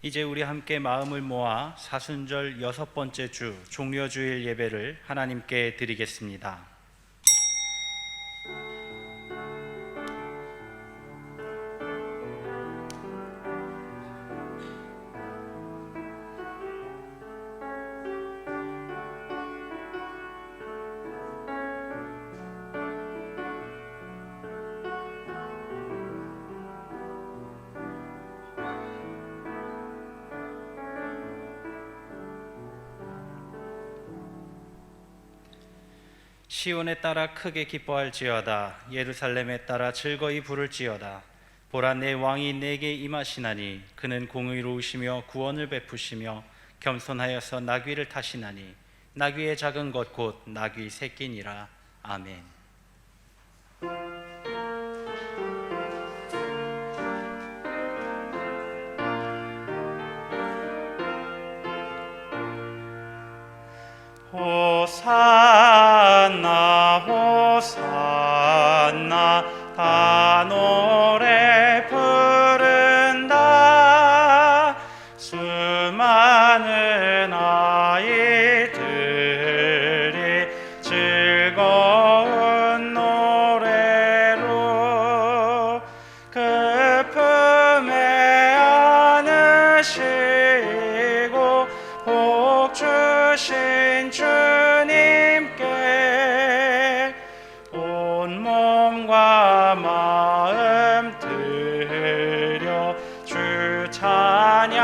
이제 우리 함께 마음을 모아 사순절 6번째 주 종려주일 예배를 하나님께 드리겠습니다. 시온에 따라 크게 기뻐할지어다. 예루살렘에 따라 즐거이 부를지어다. 보라, 내 왕이 내게 임하시나니 그는 공의로우시며 구원을 베푸시며 겸손하여서 나귀를 타시나니 나귀의 작은 것 곧 나귀 새끼니라. 아멘. 호산나 호산나 다 노래 부른다. 수많은 아이들이 즐거운 노래로 그 품에 안으시고 복 주신 주님께 온몸과 마음 드려 주 찬양합니다.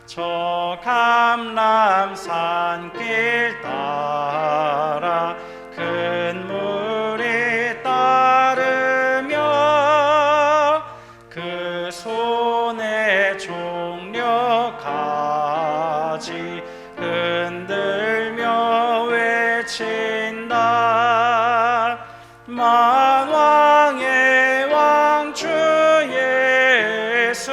저 감람산 길 따라 큰 물이 따르며 그 손에 종려 가지 흔들며 외친다. 만왕의 왕 주 예수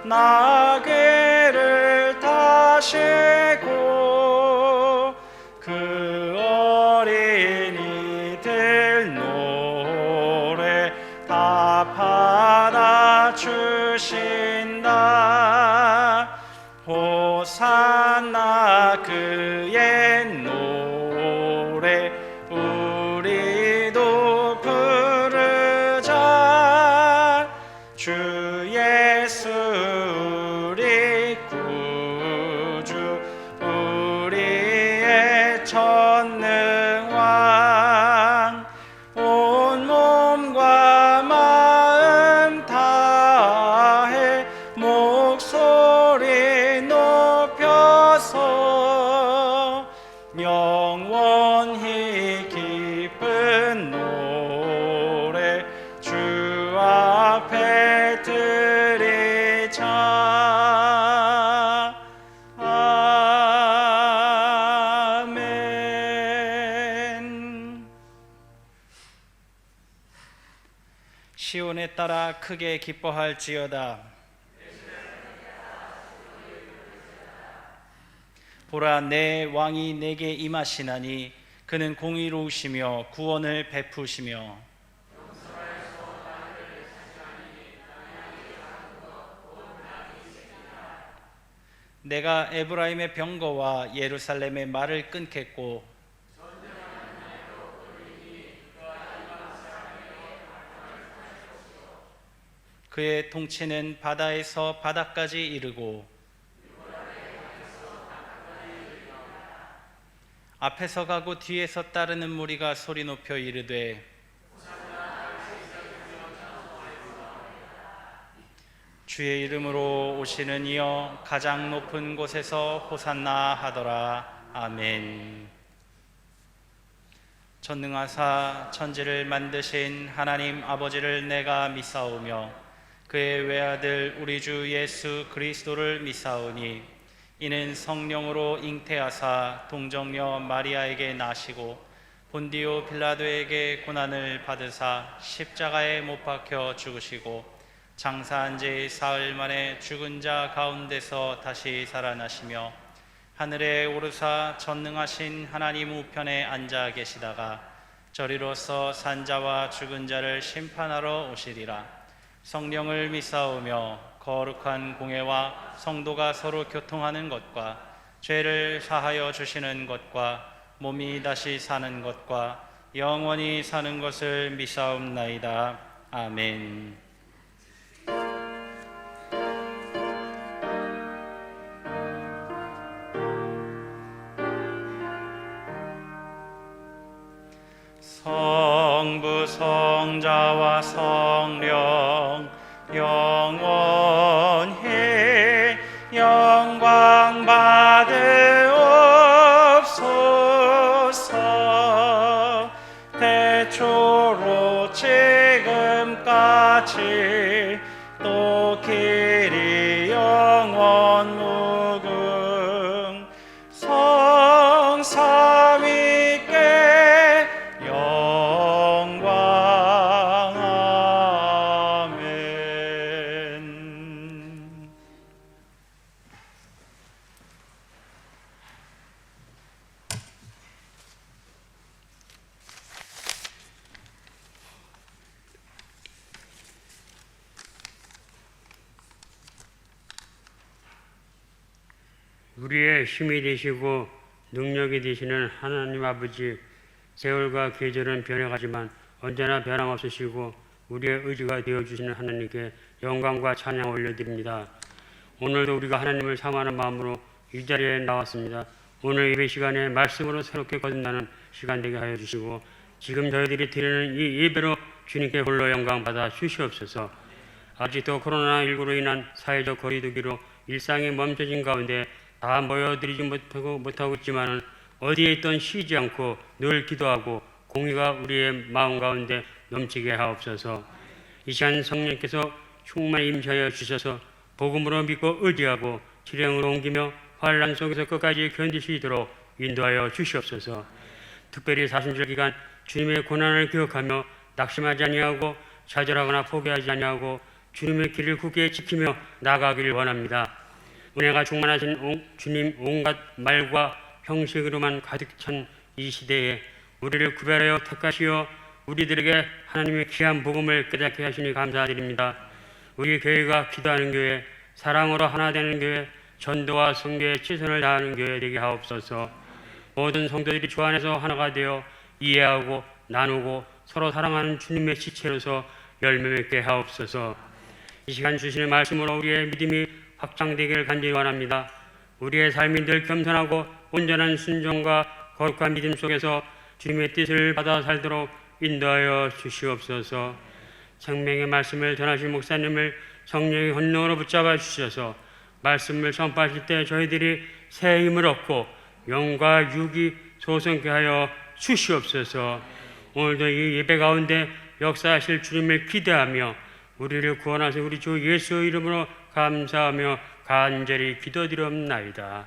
나귀를 타시고 그 어린이들 노래 다 받아 주신다. 호산나 그의 노래 우리도 부르자. 주 예수 우리 구주 우리의 전능왕 온몸과 마음 다해 목소리 높여서 영원히 기쁜 노래 주 앞에 드리자. 아멘. 시온에 따라 크게 기뻐할지어다. 보라, 내 왕이 내게 임하시나니 그는 공의로우시며 구원을 베푸시며 내가 에브라임의 병거와 예루살렘의 말을 끊겠고 그의 통치는 바다에서 바다까지 이르고 앞에서 가고 뒤에서 따르는 무리가 소리 높여 이르되 주의 이름으로 오시는 이여 가장 높은 곳에서 호산나 하더라. 아멘. 전능하사 천지를 만드신 하나님 아버지를 내가 믿사오며 그의 외아들 우리 주 예수 그리스도를 믿사오니 이는 성령으로 잉태하사 동정녀 마리아에게 나시고 본디오 빌라도에게 고난을 받으사 십자가에 못 박혀 죽으시고 장사한 지 사흘 만에 죽은 자 가운데서 다시 살아나시며 하늘에 오르사 전능하신 하나님 우편에 앉아 계시다가 저리로서 산자와 죽은 자를 심판하러 오시리라. 성령을 믿사오며 거룩한 공예와 성도가 서로 교통하는 것과 죄를 사하여 주시는 것과 몸이 다시 사는 것과 영원히 사는 것을 믿사옵나이다. 아멘. 성부 성자와 성령 영원히 영광 받으옵소서. 태초로 지금까지 또 길이 영원 무궁 성삼위께 영광. 아멘. 우리의 힘이 되시고 능력이 되시는 하나님 아버지, 세월과 계절은 변해가지만 언제나 변함없으시고 우리의 의지가 되어주시는 하나님께 영광과 찬양 올려드립니다. 오늘도 우리가 하나님을 사모하는 마음으로 이 자리에 나왔습니다. 오늘 예배 시간에 말씀으로 새롭게 거듭나는 시간 되게 하여 주시고 지금 저희들이 드리는 이 예배로 주님께 홀로 영광 받아 주시옵소서. 아직도 코로나19로 인한 사회적 거리두기로 일상이 멈춰진 가운데 다 모여드리지 못하고 있지만 어디에 있던 쉬지 않고 늘 기도하고 공의가 우리의 마음 가운데 넘치게 하옵소서. 이 시간 성령께서 충만히 임하여 주셔서 복음으로 믿고 의지하고 실행으로 옮기며 환난 속에서 끝까지 견디시도록 인도하여 주시옵소서. 특별히 사순절 기간 주님의 고난을 기억하며 낙심하지 아니하고 좌절하거나 포기하지 아니하고 주님의 길을 굳게 지키며 나아가기를 원합니다. 은혜가 충만하신 주님 온갖 말과 형식으로만 가득 찬 이 시대에 우리를 구별하여 택하시어 우리들에게 하나님의 귀한 복음을 깨닫게 하시니 감사드립니다. 우리 교회가 기도하는 교회, 사랑으로 하나 되는 교회, 전도와 선교에 최선을 다하는 교회 되게 하옵소서. 모든 성도들이 주 안에서 하나가 되어 이해하고 나누고 서로 사랑하는 주님의 지체로서 열매 맺게 하옵소서. 이 시간 주시는 말씀으로 우리의 믿음이 확장되기를 간절히 원합니다. 우리의 삶이 늘 겸손하고 온전한 순종과 거룩한 믿음 속에서 주님의 뜻을 받아 살도록 인도하여 주시옵소서. 생명의 말씀을 전하실 목사님을 성령의 권능으로 붙잡아 주셔서 말씀을 선포하실 때 저희들이 새 힘을 얻고 영과 육이 솟게 하여 주시옵소서. 오늘도 이 예배 가운데 역사하실 주님을 기대하며 우리를 구원하신 우리 주 예수 이름으로 감사하며 간절히 기도드리옵나이다.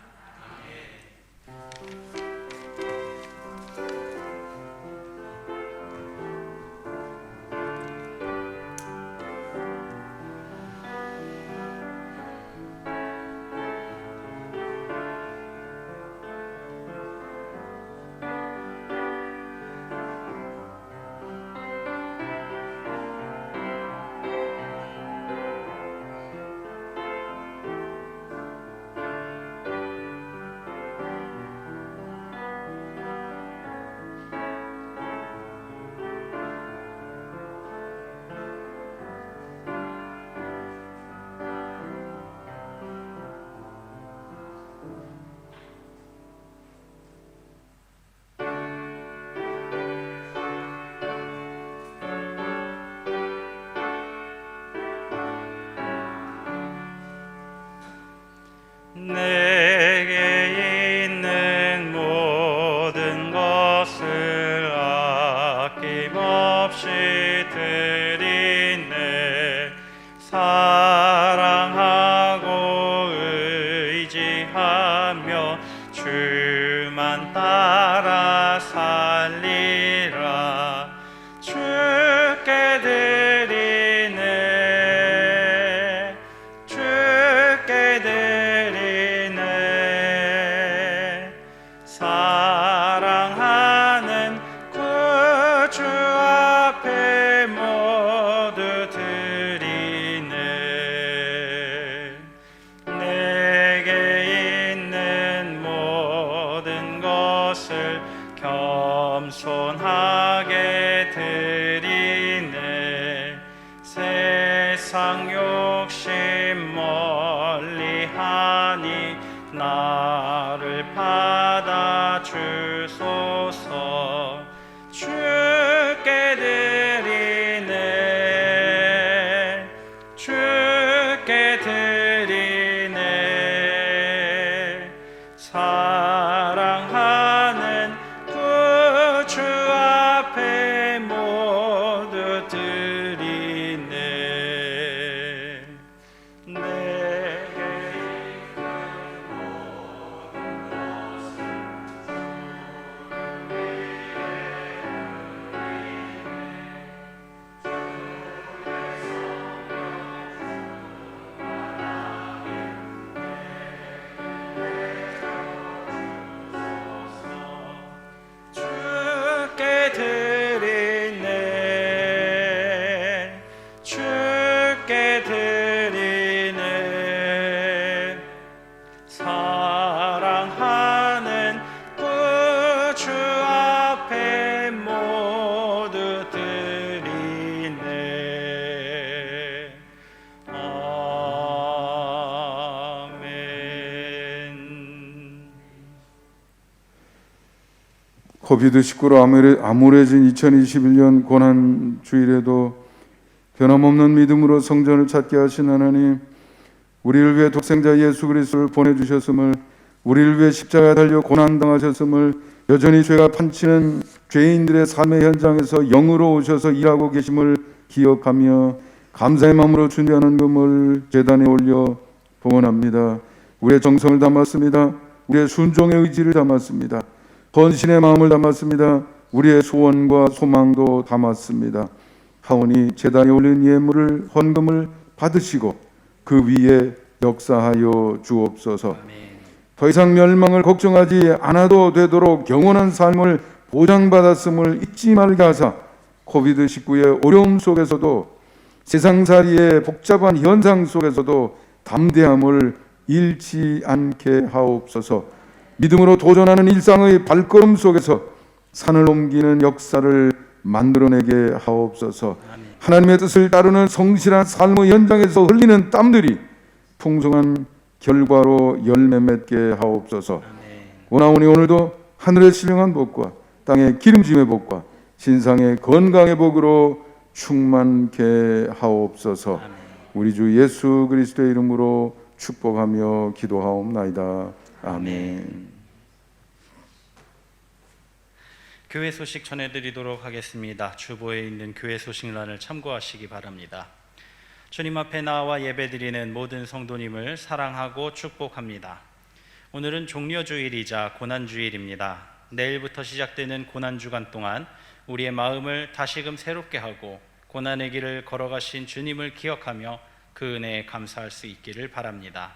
내게 있는 모든 것을 아낌없이 드리네. 사랑하고 의지하며 주만 따라 살리라. 주께 드리네. 주께 드리네. 사랑하는 구주 앞에 모두 드리네. 세상 욕심 멀리하니 나를 받아 주소서. 주께 드리네, 주께 드리네. 사랑하는 구주 앞에 모두 드리네. 내게 주께 드리네, 주께 드리네. 사랑하는 구주 앞에 모두 드리네. 아멘. 코비드19로 암울해진 2021년 고난 주일에도 변함없는 믿음으로 성전을 찾게 하신 하나님, 우리를 위해 독생자 예수 그리스도를 보내주셨음을, 우리를 위해 십자가에 달려 고난당하셨음을, 여전히 죄가 판치는 죄인들의 삶의 현장에서 영으로 오셔서 일하고 계심을 기억하며 감사의 마음으로 준비하는 금을 제단에 올려 봉헌합니다. 우리의 정성을 담았습니다. 우리의 순종의 의지를 담았습니다. 헌신의 마음을 담았습니다. 우리의 소원과 소망도 담았습니다. 하오니 제단에 올린 예물을, 헌금을 받으시고 그 위에 역사하여 주옵소서. 더 이상 멸망을 걱정하지 않아도 되도록 영원한 삶을 보장받았음을 잊지 말게 하사 코비드19의 어려움 속에서도, 세상살이의 복잡한 현상 속에서도 담대함을 잃지 않게 하옵소서. 믿음으로 도전하는 일상의 발걸음 속에서 산을 옮기는 역사를 만들어내게 하옵소서. 하나님의 뜻을 따르는 성실한 삶의 현장에서 흘리는 땀들이 풍성한 결과로 열매 맺게 하옵소서. 원하오니 오늘도 하늘의 신령한 복과 땅의 기름짐의 복과 신상의 건강의 복으로 충만케 하옵소서. 우리 주 예수 그리스도의 이름으로 축복하며 기도하옵나이다. 아멘. 교회 소식 전해드리도록 하겠습니다. 주보에 있는 교회 소식란을 참고하시기 바랍니다. 주님 앞에 나와 예배드리는 모든 성도님을 사랑하고 축복합니다. 오늘은 종려주일이자 고난주일입니다. 내일부터 시작되는 고난주간 동안 우리의 마음을 다시금 새롭게 하고 고난의 길을 걸어가신 주님을 기억하며 그 은혜에 감사할 수 있기를 바랍니다.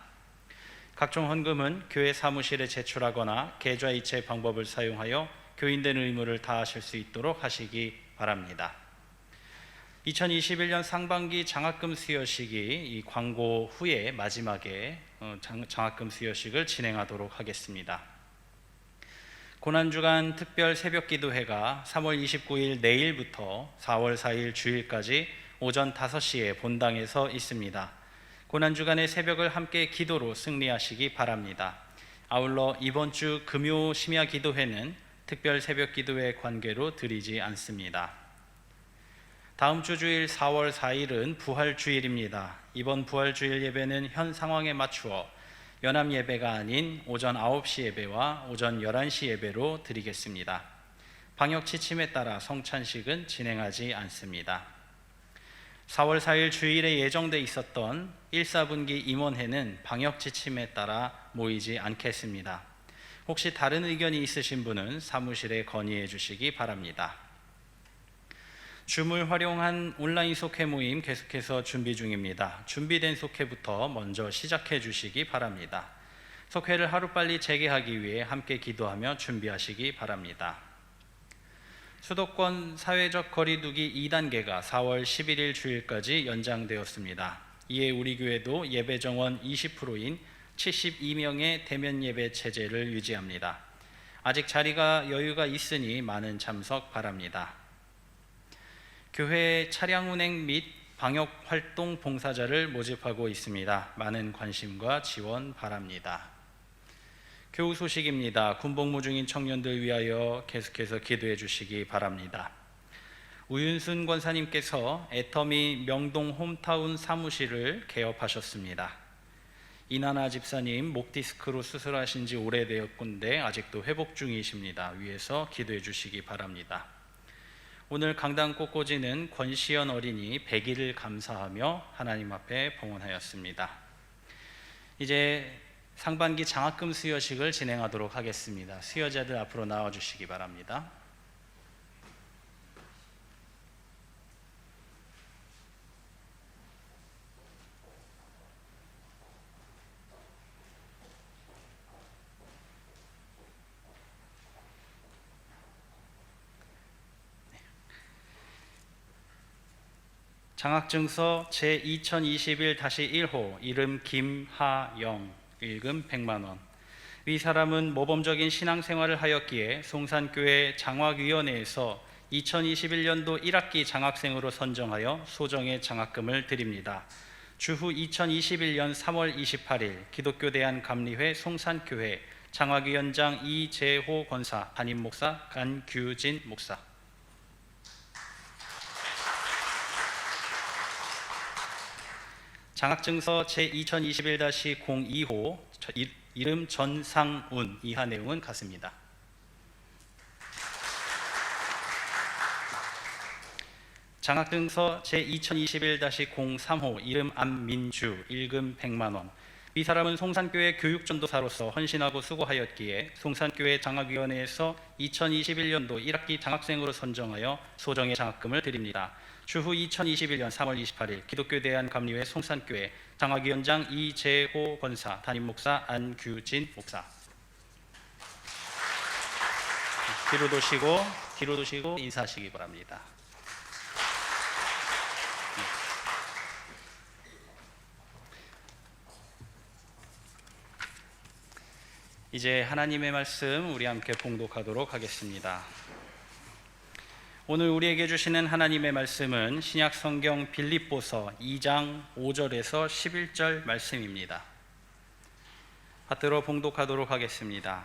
각종 헌금은 교회 사무실에 제출하거나 계좌이체 방법을 사용하여 교인된 의무를 다하실 수 있도록 하시기 바랍니다. 2021년 상반기 장학금 수여식이 이 광고 후에 마지막에 장학금 수여식을 진행하도록 하겠습니다. 고난주간 특별 새벽기도회가 3월 29일 내일부터 4월 4일 주일까지 오전 5시에 본당에서 있습니다. 고난주간의 새벽을 함께 기도로 승리하시기 바랍니다. 아울러 이번 주 금요 심야 기도회는 특별 새벽 기도회 관계로 드리지 않습니다. 다음 주 주일 4월 4일은 부활주일입니다. 이번 부활주일 예배는 현 상황에 맞추어 연합 예배가 아닌 오전 9시 예배와 오전 11시 예배로 드리겠습니다. 방역 지침에 따라 성찬식은 진행하지 않습니다. 4월 4일 주일에 예정돼 있었던 1사분기 임원회는 방역 지침에 따라 모이지 않겠습니다. 혹시 다른 의견이 있으신 분은 사무실에 건의해 주시기 바랍니다. 줌을 활용한 온라인 속회 모임 계속해서 준비 중입니다. 준비된 속회부터 먼저 시작해 주시기 바랍니다. 속회를 하루빨리 재개하기 위해 함께 기도하며 준비하시기 바랍니다. 수도권 사회적 거리두기 2단계가 4월 11일 주일까지 연장되었습니다. 이에 우리 교회도 예배 정원 20%인 72명의 대면 예배 체제를 유지합니다. 아직 자리가 여유가 있으니 많은 참석 바랍니다. 교회 차량 운행 및 방역 활동 봉사자를 모집하고 있습니다. 많은 관심과 지원 바랍니다. 교우 소식입니다. 군복무 중인 청년들 위하여 계속해서 기도해 주시기 바랍니다. 우윤순 권사님께서 애터미 명동 홈타운 사무실을 개업하셨습니다. 이나나 집사님 목 디스크로 수술하신 지 오래되었건데 아직도 회복 중이십니다. 위에서 기도해 주시기 바랍니다. 오늘 강당 꽃꽂이는 권시연 어린이 100일을 감사하며 하나님 앞에 봉헌하였습니다. 이제 상반기 장학금 수여식을 진행하도록 하겠습니다. 수여자들 앞으로 나와 주시기 바랍니다. 장학증서 제2021-1호 이름 김하영 일금 100만 원. 위 사람은 모범적인 신앙생활을 하였기에 송산교회 장학위원회에서 2021년도 1학기 장학생으로 선정하여 소정의 장학금을 드립니다. 주후 2021년 3월 28일 기독교대한 감리회 송산교회 장학위원장 이재호 권사, 담임 목사 간규진 목사. 장학증서 제2021-02호 이름 전상운 이하 내용은 같습니다. 장학증서 제2021-03호 이름 안민주 일금 100만 원. 이 사람은 송산교회 교육전도사로서 헌신하고 수고하였기에 송산교회 장학위원회에서 2021년도 1학기 장학생으로 선정하여 소정의 장학금을 드립니다. 주후 2021년 3월 28일 기독교대한 감리회 송산교회 장학위원장 이재호 권사, 담임 목사 안규진 목사. 뒤로 도시고 인사하시기 바랍니다. 이제 하나님의 말씀 우리 함께 봉독하도록 하겠습니다. 오늘 우리에게 주시는 하나님의 말씀은 신약 성경 빌립보서 2장 5절에서 11절 말씀입니다. 받들어 봉독하도록 하겠습니다.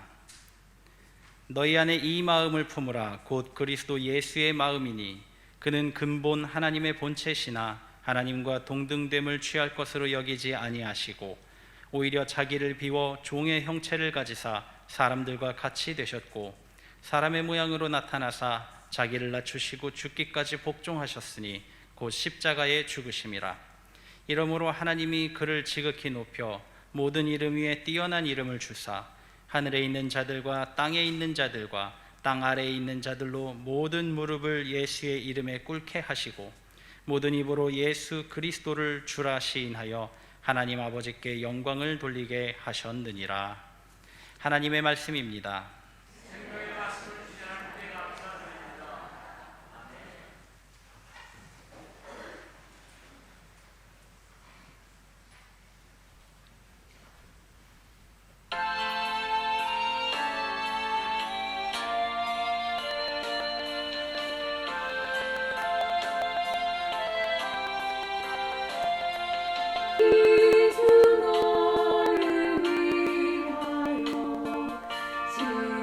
너희 안에 이 마음을 품으라. 곧 그리스도 예수의 마음이니 그는 근본 하나님의 본체시나 하나님과 동등됨을 취할 것으로 여기지 아니하시고 오히려 자기를 비워 종의 형체를 가지사 사람들과 같이 되셨고 사람의 모양으로 나타나사 자기를 낮추시고 죽기까지 복종하셨으니 곧 십자가에 죽으심이라. 이러므로 하나님이 그를 지극히 높여 모든 이름 위에 뛰어난 이름을 주사 하늘에 있는 자들과 땅에 있는 자들과 땅 아래에 있는 자들로 모든 무릎을 예수의 이름에 꿇게 하시고 모든 입으로 예수 그리스도를 주라 시인하여 하나님 아버지께 영광을 돌리게 하셨느니라. 하나님의 말씀입니다. 예수 너를 위하여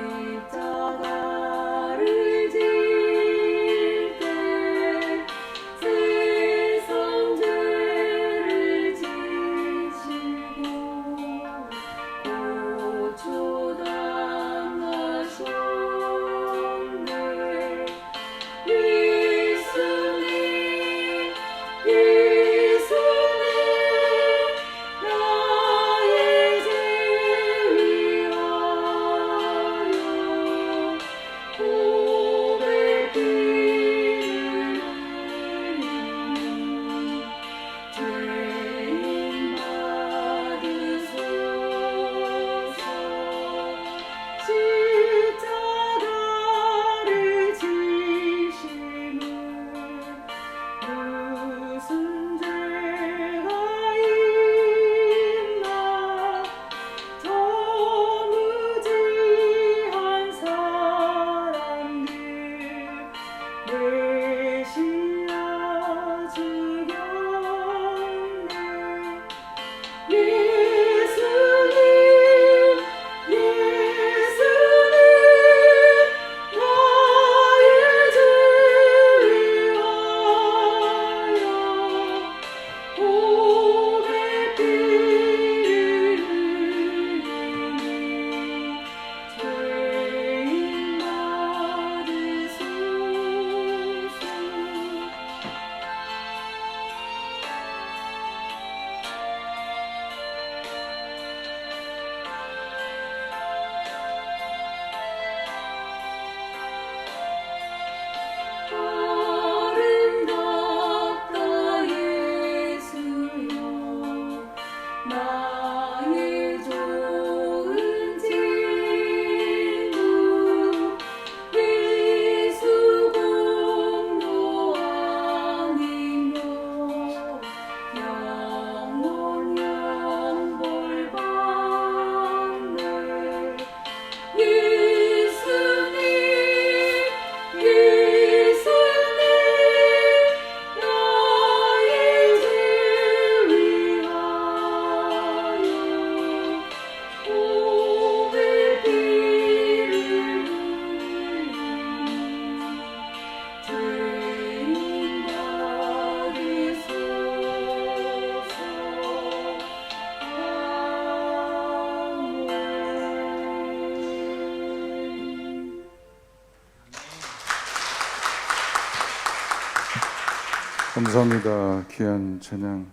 감사합니다. 귀한 찬양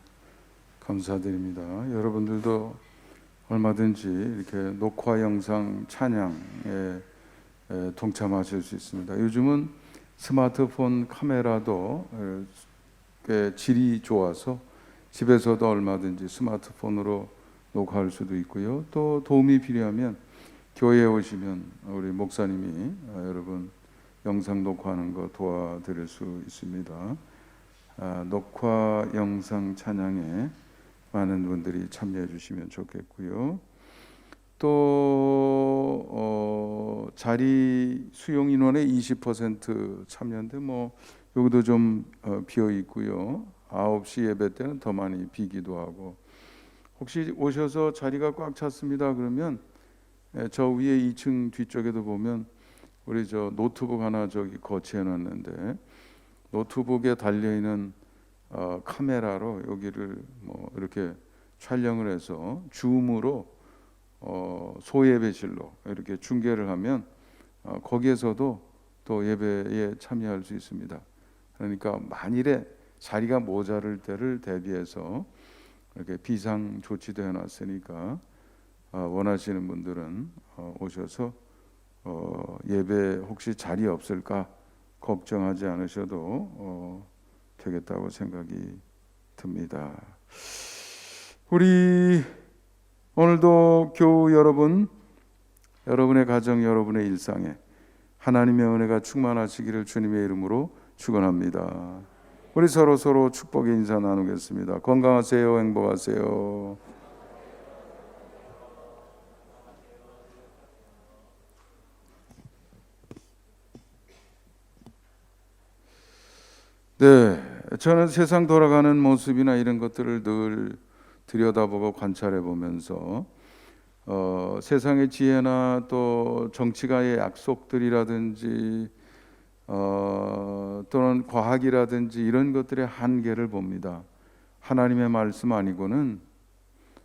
감사드립니다. 여러분들도 얼마든지 이렇게 녹화 영상 찬양에 동참하실 수 있습니다. 요즘은 스마트폰 카메라도 꽤 질이 좋아서 집에서도 얼마든지 스마트폰으로 녹화할 수도 있고요. 또 도움이 필요하면 교회에 오시면 우리 목사님이 여러분 영상 녹화하는 거 도와드릴 수 있습니다. 녹화 영상 찬양에 많은 분들이 참여해 주시면 좋겠고요. 또 자리 수용 인원의 20% 참여인데 여기도 좀 비어 있고요. 9시 예배 때는 더 많이 비기도 하고, 혹시 오셔서 자리가 꽉 찼습니다 그러면 저 위에 2층 뒤쪽에도 보면 우리 저 노트북 하나 저기 거치해 놨는데, 노트북에 달려 있는 카메라로 여기를 이렇게 촬영을 해서 줌으로 소예배실로 이렇게 중계를 하면 거기에서도 또 예배에 참여할 수 있습니다. 그러니까 만일에 자리가 모자랄 때를 대비해서 이렇게 비상 조치도 해놨으니까 원하시는 분들은 오셔서 예배 혹시 자리 없을까 걱정하지 않으셔도 되겠다고 생각이 듭니다. 우리 오늘도 교우 여러분, 여러분의 가정, 여러분의 일상에 하나님의 은혜가 충만하시기를 주님의 이름으로 축원합니다. 우리 서로 축복의 인사 나누겠습니다. 건강하세요. 행복하세요. 네, 저는 세상 돌아가는 모습이나 이런 것들을 늘 들여다보고 관찰해 보면서 세상의 지혜나 또 정치가의 약속들이라든지 또는 과학이라든지 이런 것들의 한계를 봅니다. 하나님의 말씀 아니고는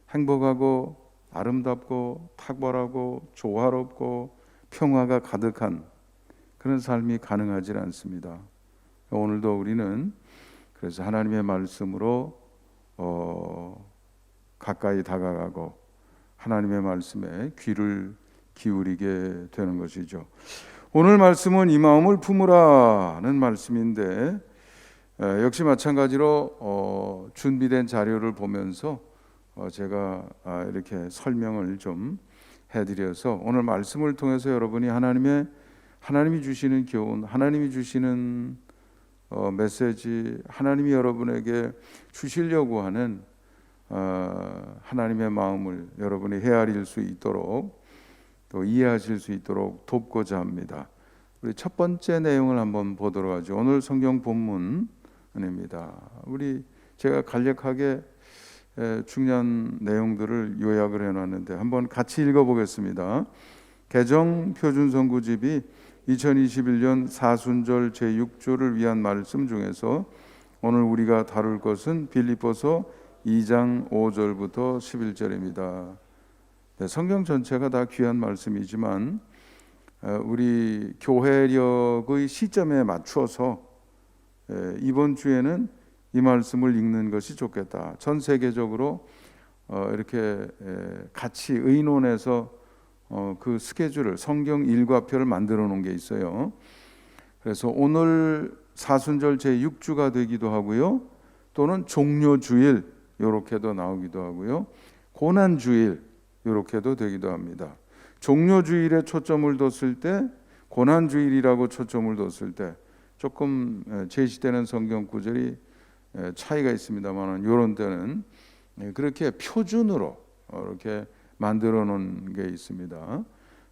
행복하고 아름답고 탁월하고 조화롭고 평화가 가득한 그런 삶이 가능하지 않습니다. 오늘도 우리는 그래서 하나님의 말씀으로 가까이 다가가고 하나님의 말씀에 귀를 기울이게 되는 것이죠. 오늘 말씀은 이 마음을 품으라는 말씀인데 역시 마찬가지로 준비된 자료를 보면서 제가 이렇게 설명을 좀 해드려서 오늘 말씀을 통해서 여러분이 하나님이 주시는 교훈, 하나님이 주시는 메시지, 하나님이 여러분에게 주시려고 하는 하나님의 마음을 여러분이 헤아릴 수 있도록 또 이해하실 수 있도록 돕고자 합니다. 우리 첫 번째 내용을 한번 보도록 하죠. 오늘 성경 본문입니다. 제가 간략하게 중요한 내용들을 요약을 해놨는데 한번 같이 읽어보겠습니다. 개정 표준선구집이 2021년 사순절 제6조를 위한 말씀 중에서 오늘 우리가 다룰 것은 빌립보서 2장 5절부터 11절입니다. 네, 성경 전체가 다 귀한 말씀이지만 우리 교회력의 시점에 맞춰서 이번 주에는 이 말씀을 읽는 것이 좋겠다. 전 세계적으로 이렇게 같이 의논해서 그 스케줄을 성경 일과표를 만들어 놓은 게 있어요. 그래서 오늘 사순절 제6주가 되기도 하고요. 또는 종료주일 이렇게도 나오기도 하고요. 고난주일 이렇게도 되기도 합니다. 종료주일에 초점을 뒀을 때, 고난주일이라고 초점을 뒀을 때 조금 제시되는 성경 구절이 차이가 있습니다만 이런 때는 그렇게 표준으로 이렇게 만들어 놓은 게 있습니다.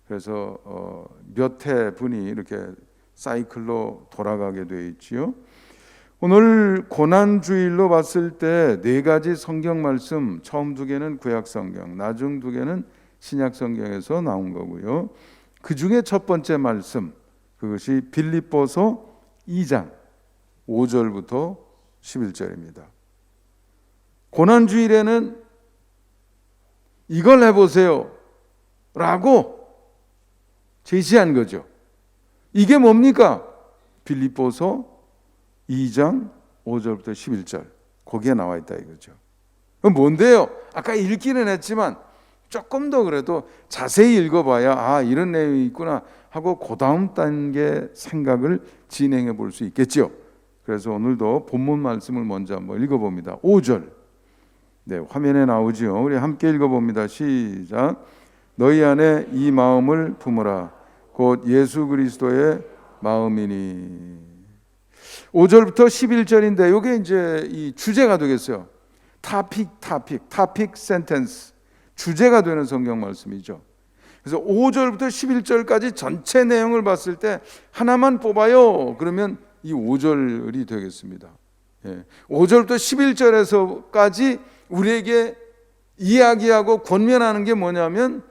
그래서 몇 해 분이 이렇게 사이클로 돌아가게 되어 있지요. 오늘 고난주일로 봤을 때 네 가지 성경 말씀, 처음 두 개는 구약 성경, 나중 두 개는 신약 성경에서 나온 거고요. 그 중에 첫 번째 말씀, 그것이 빌립보서 2장 5절부터 11절입니다. 고난주일에는 이걸 해보세요 라고 제시한 거죠. 이게 뭡니까? 빌립보서 2장 5절부터 11절 거기에 나와 있다 이거죠. 그럼 뭔데요? 아까 읽기는 했지만 조금 더 그래도 자세히 읽어봐야 아 이런 내용이 있구나 하고 그 다음 단계 생각을 진행해 볼 수 있겠죠. 그래서 오늘도 본문 말씀을 먼저 한번 읽어봅니다. 5절 네, 화면에 나오지요. 우리 함께 읽어봅니다. 시작. 너희 안에 이 마음을 품으라. 곧 예수 그리스도의 마음이니. 5절부터 11절인데 이게 이제 이 주제가 되겠어요. 토픽 센텐스. 주제가 되는 성경 말씀이죠. 그래서 5절부터 11절까지 전체 내용을 봤을 때 하나만 뽑아요. 그러면 이 5절이 되겠습니다. 5절부터 11절에서까지 우리에게 이야기하고 권면하는 게 뭐냐면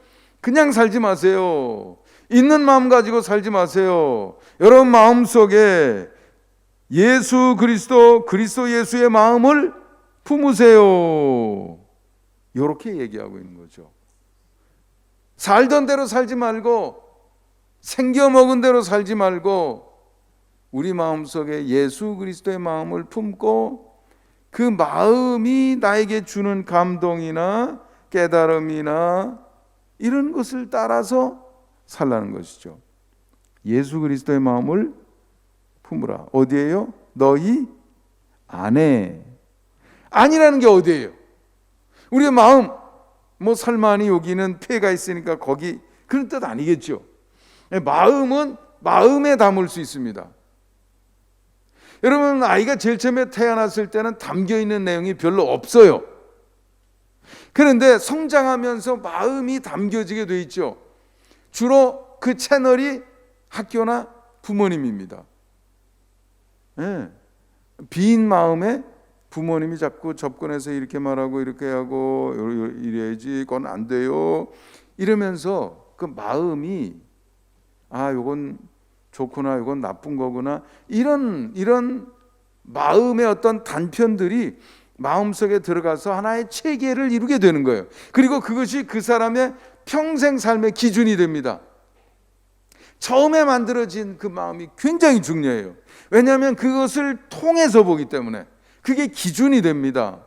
그냥 살지 마세요. 있는 마음 가지고 살지 마세요. 여러분 마음속에 예수 그리스도 예수의 마음을 품으세요. 이렇게 얘기하고 있는 거죠. 살던 대로 살지 말고 생겨 먹은 대로 살지 말고 우리 마음속에 예수 그리스도의 마음을 품고 그 마음이 나에게 주는 감동이나 깨달음이나 이런 것을 따라서 살라는 것이죠. 예수 그리스도의 마음을 품으라. 어디에요? 너희 안에. 안이라는 게 어디예요? 우리의 마음. 뭐 설마니 여기는 폐가 있으니까 거기 그런 뜻 아니겠죠. 마음은 마음에 담을 수 있습니다. 여러분 아이가 제일 처음에 태어났을 때는 담겨있는 내용이 별로 없어요. 그런데 성장하면서 마음이 담겨지게 돼 있죠. 주로 그 채널이 학교나 부모님입니다. 빈 마음에 부모님이 자꾸 접근해서 이렇게 말하고 이렇게 하고 이래야지 그건 안 돼요 이러면서 그 마음이 아 요건 좋구나 이건 나쁜 거구나 이런 마음의 어떤 단편들이 마음속에 들어가서 하나의 체계를 이루게 되는 거예요. 그리고 그것이 그 사람의 평생 삶의 기준이 됩니다. 처음에 만들어진 그 마음이 굉장히 중요해요. 왜냐하면 그것을 통해서 보기 때문에 그게 기준이 됩니다.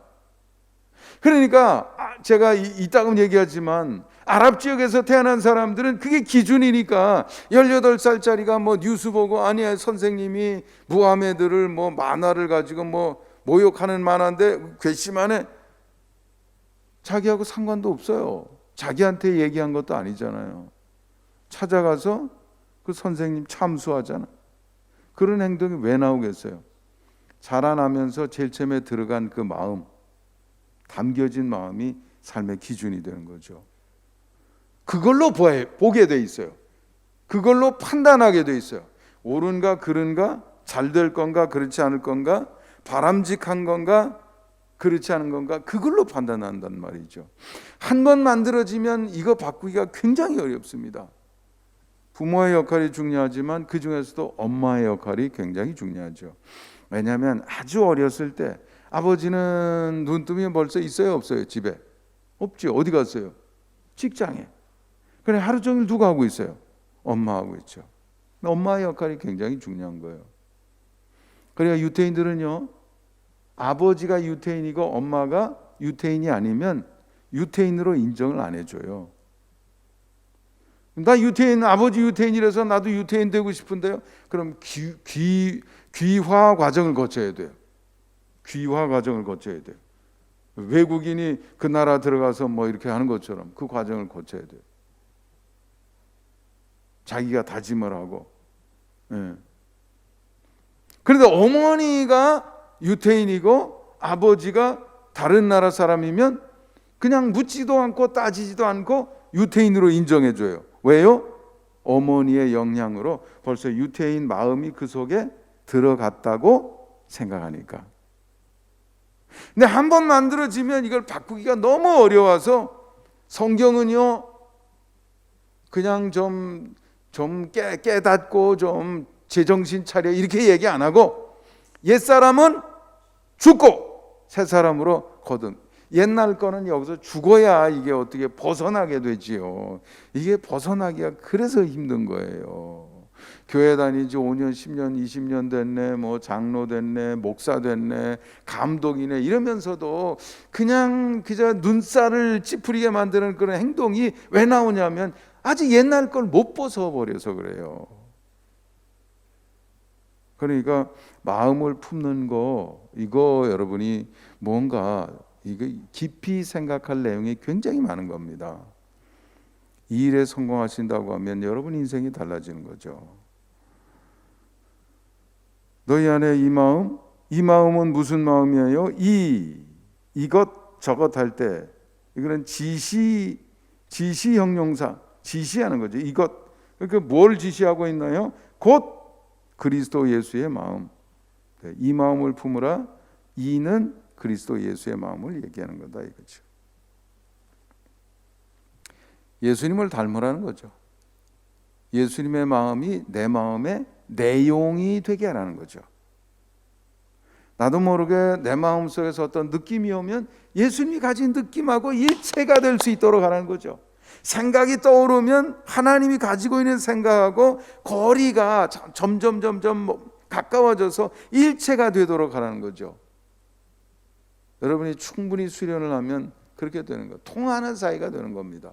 그러니까 제가 이따금 얘기하지만 아랍 지역에서 태어난 사람들은 그게 기준이니까 18살짜리가 뭐 뉴스 보고 아니 선생님이 무하메드를 뭐 만화를 가지고 뭐 모욕하는 만화인데 괘씸하네. 자기하고 상관도 없어요. 자기한테 얘기한 것도 아니잖아요. 찾아가서 그 선생님 참수하잖아. 그런 행동이 왜 나오겠어요? 자라나면서 제일 처음에 들어간 그 마음, 담겨진 마음이 삶의 기준이 되는 거죠. 그걸로 보게 돼 있어요. 그걸로 판단하게 돼 있어요. 옳은가 그른가, 잘 될 건가 그렇지 않을 건가, 바람직한 건가 그렇지 않은 건가, 그걸로 판단한단 말이죠. 한 번 만들어지면 이거 바꾸기가 굉장히 어렵습니다. 부모의 역할이 중요하지만 그 중에서도 엄마의 역할이 굉장히 중요하죠. 왜냐하면 아주 어렸을 때 아버지는 눈뜨면 벌써 있어요 없어요? 집에? 없죠. 어디 갔어요? 직장에. 그래 하루 종일 누가 하고 있어요? 엄마 하고 있죠. 엄마의 역할이 굉장히 중요한 거예요. 그래야 유태인들은요, 아버지가 유태인이고 엄마가 유태인이 아니면 유태인으로 인정을 안 해줘요. 나 유태인, 아버지 유태인이라서 나도 유태인 되고 싶은데요. 그럼 귀화 과정을 거쳐야 돼요. 귀화 과정을 거쳐야 돼요. 외국인이 그 나라 들어가서 뭐 이렇게 하는 것처럼 그 과정을 거쳐야 돼요. 자기가 다짐을 하고. 그런데 어머니가 유태인이고 아버지가 다른 나라 사람이면 그냥 묻지도 않고 따지지도 않고 유태인으로 인정해줘요. 왜요? 어머니의 영향으로 벌써 유태인 마음이 그 속에 들어갔다고 생각하니까. 근데 한 번 만들어지면 이걸 바꾸기가 너무 어려워서 성경은요 그냥 좀 깨닫고 좀 제정신 차려 이렇게 얘기 안 하고 옛사람은 죽고 새 사람으로 거듭. 옛날 거는 여기서 죽어야 이게 어떻게 벗어나게 되지요. 이게 벗어나기가 그래서 힘든 거예요. 교회 다닌 지 5년, 10년, 20년 됐네, 뭐 장로 됐네, 목사 됐네, 감독이네 이러면서도 그냥 그저 눈살을 찌푸리게 만드는 그런 행동이 왜 나오냐면 아직 옛날 걸 못 벗어버려서 그래요. 그러니까 마음을 품는 거, 이거 여러분이 뭔가 이거 깊이 생각할 내용이 굉장히 많은 겁니다. 이 일에 성공하신다고 하면 여러분 인생이 달라지는 거죠. 너희 안에 이 마음은 무슨 마음이에요? 이것 저것 할 때 이거는 지시 형용사, 지시하는 거죠. 이것, 그러니까 뭘 지시하고 있나요? 곧 그리스도 예수의 마음. 이 마음을 품으라. 이는 그리스도 예수의 마음을 얘기하는 거다 이거죠. 예수님을 닮으라는 거죠. 예수님의 마음이 내 마음의 내용이 되게 하라는 거죠. 나도 모르게 내 마음속에서 어떤 느낌이 오면 예수님이 가진 느낌하고 일체가 될 수 있도록 하라는 거죠. 생각이 떠오르면 하나님이 가지고 있는 생각하고 거리가 점점 가까워져서 일체가 되도록 하라는 거죠. 여러분이 충분히 수련을 하면 그렇게 되는 거예요. 통하는 사이가 되는 겁니다.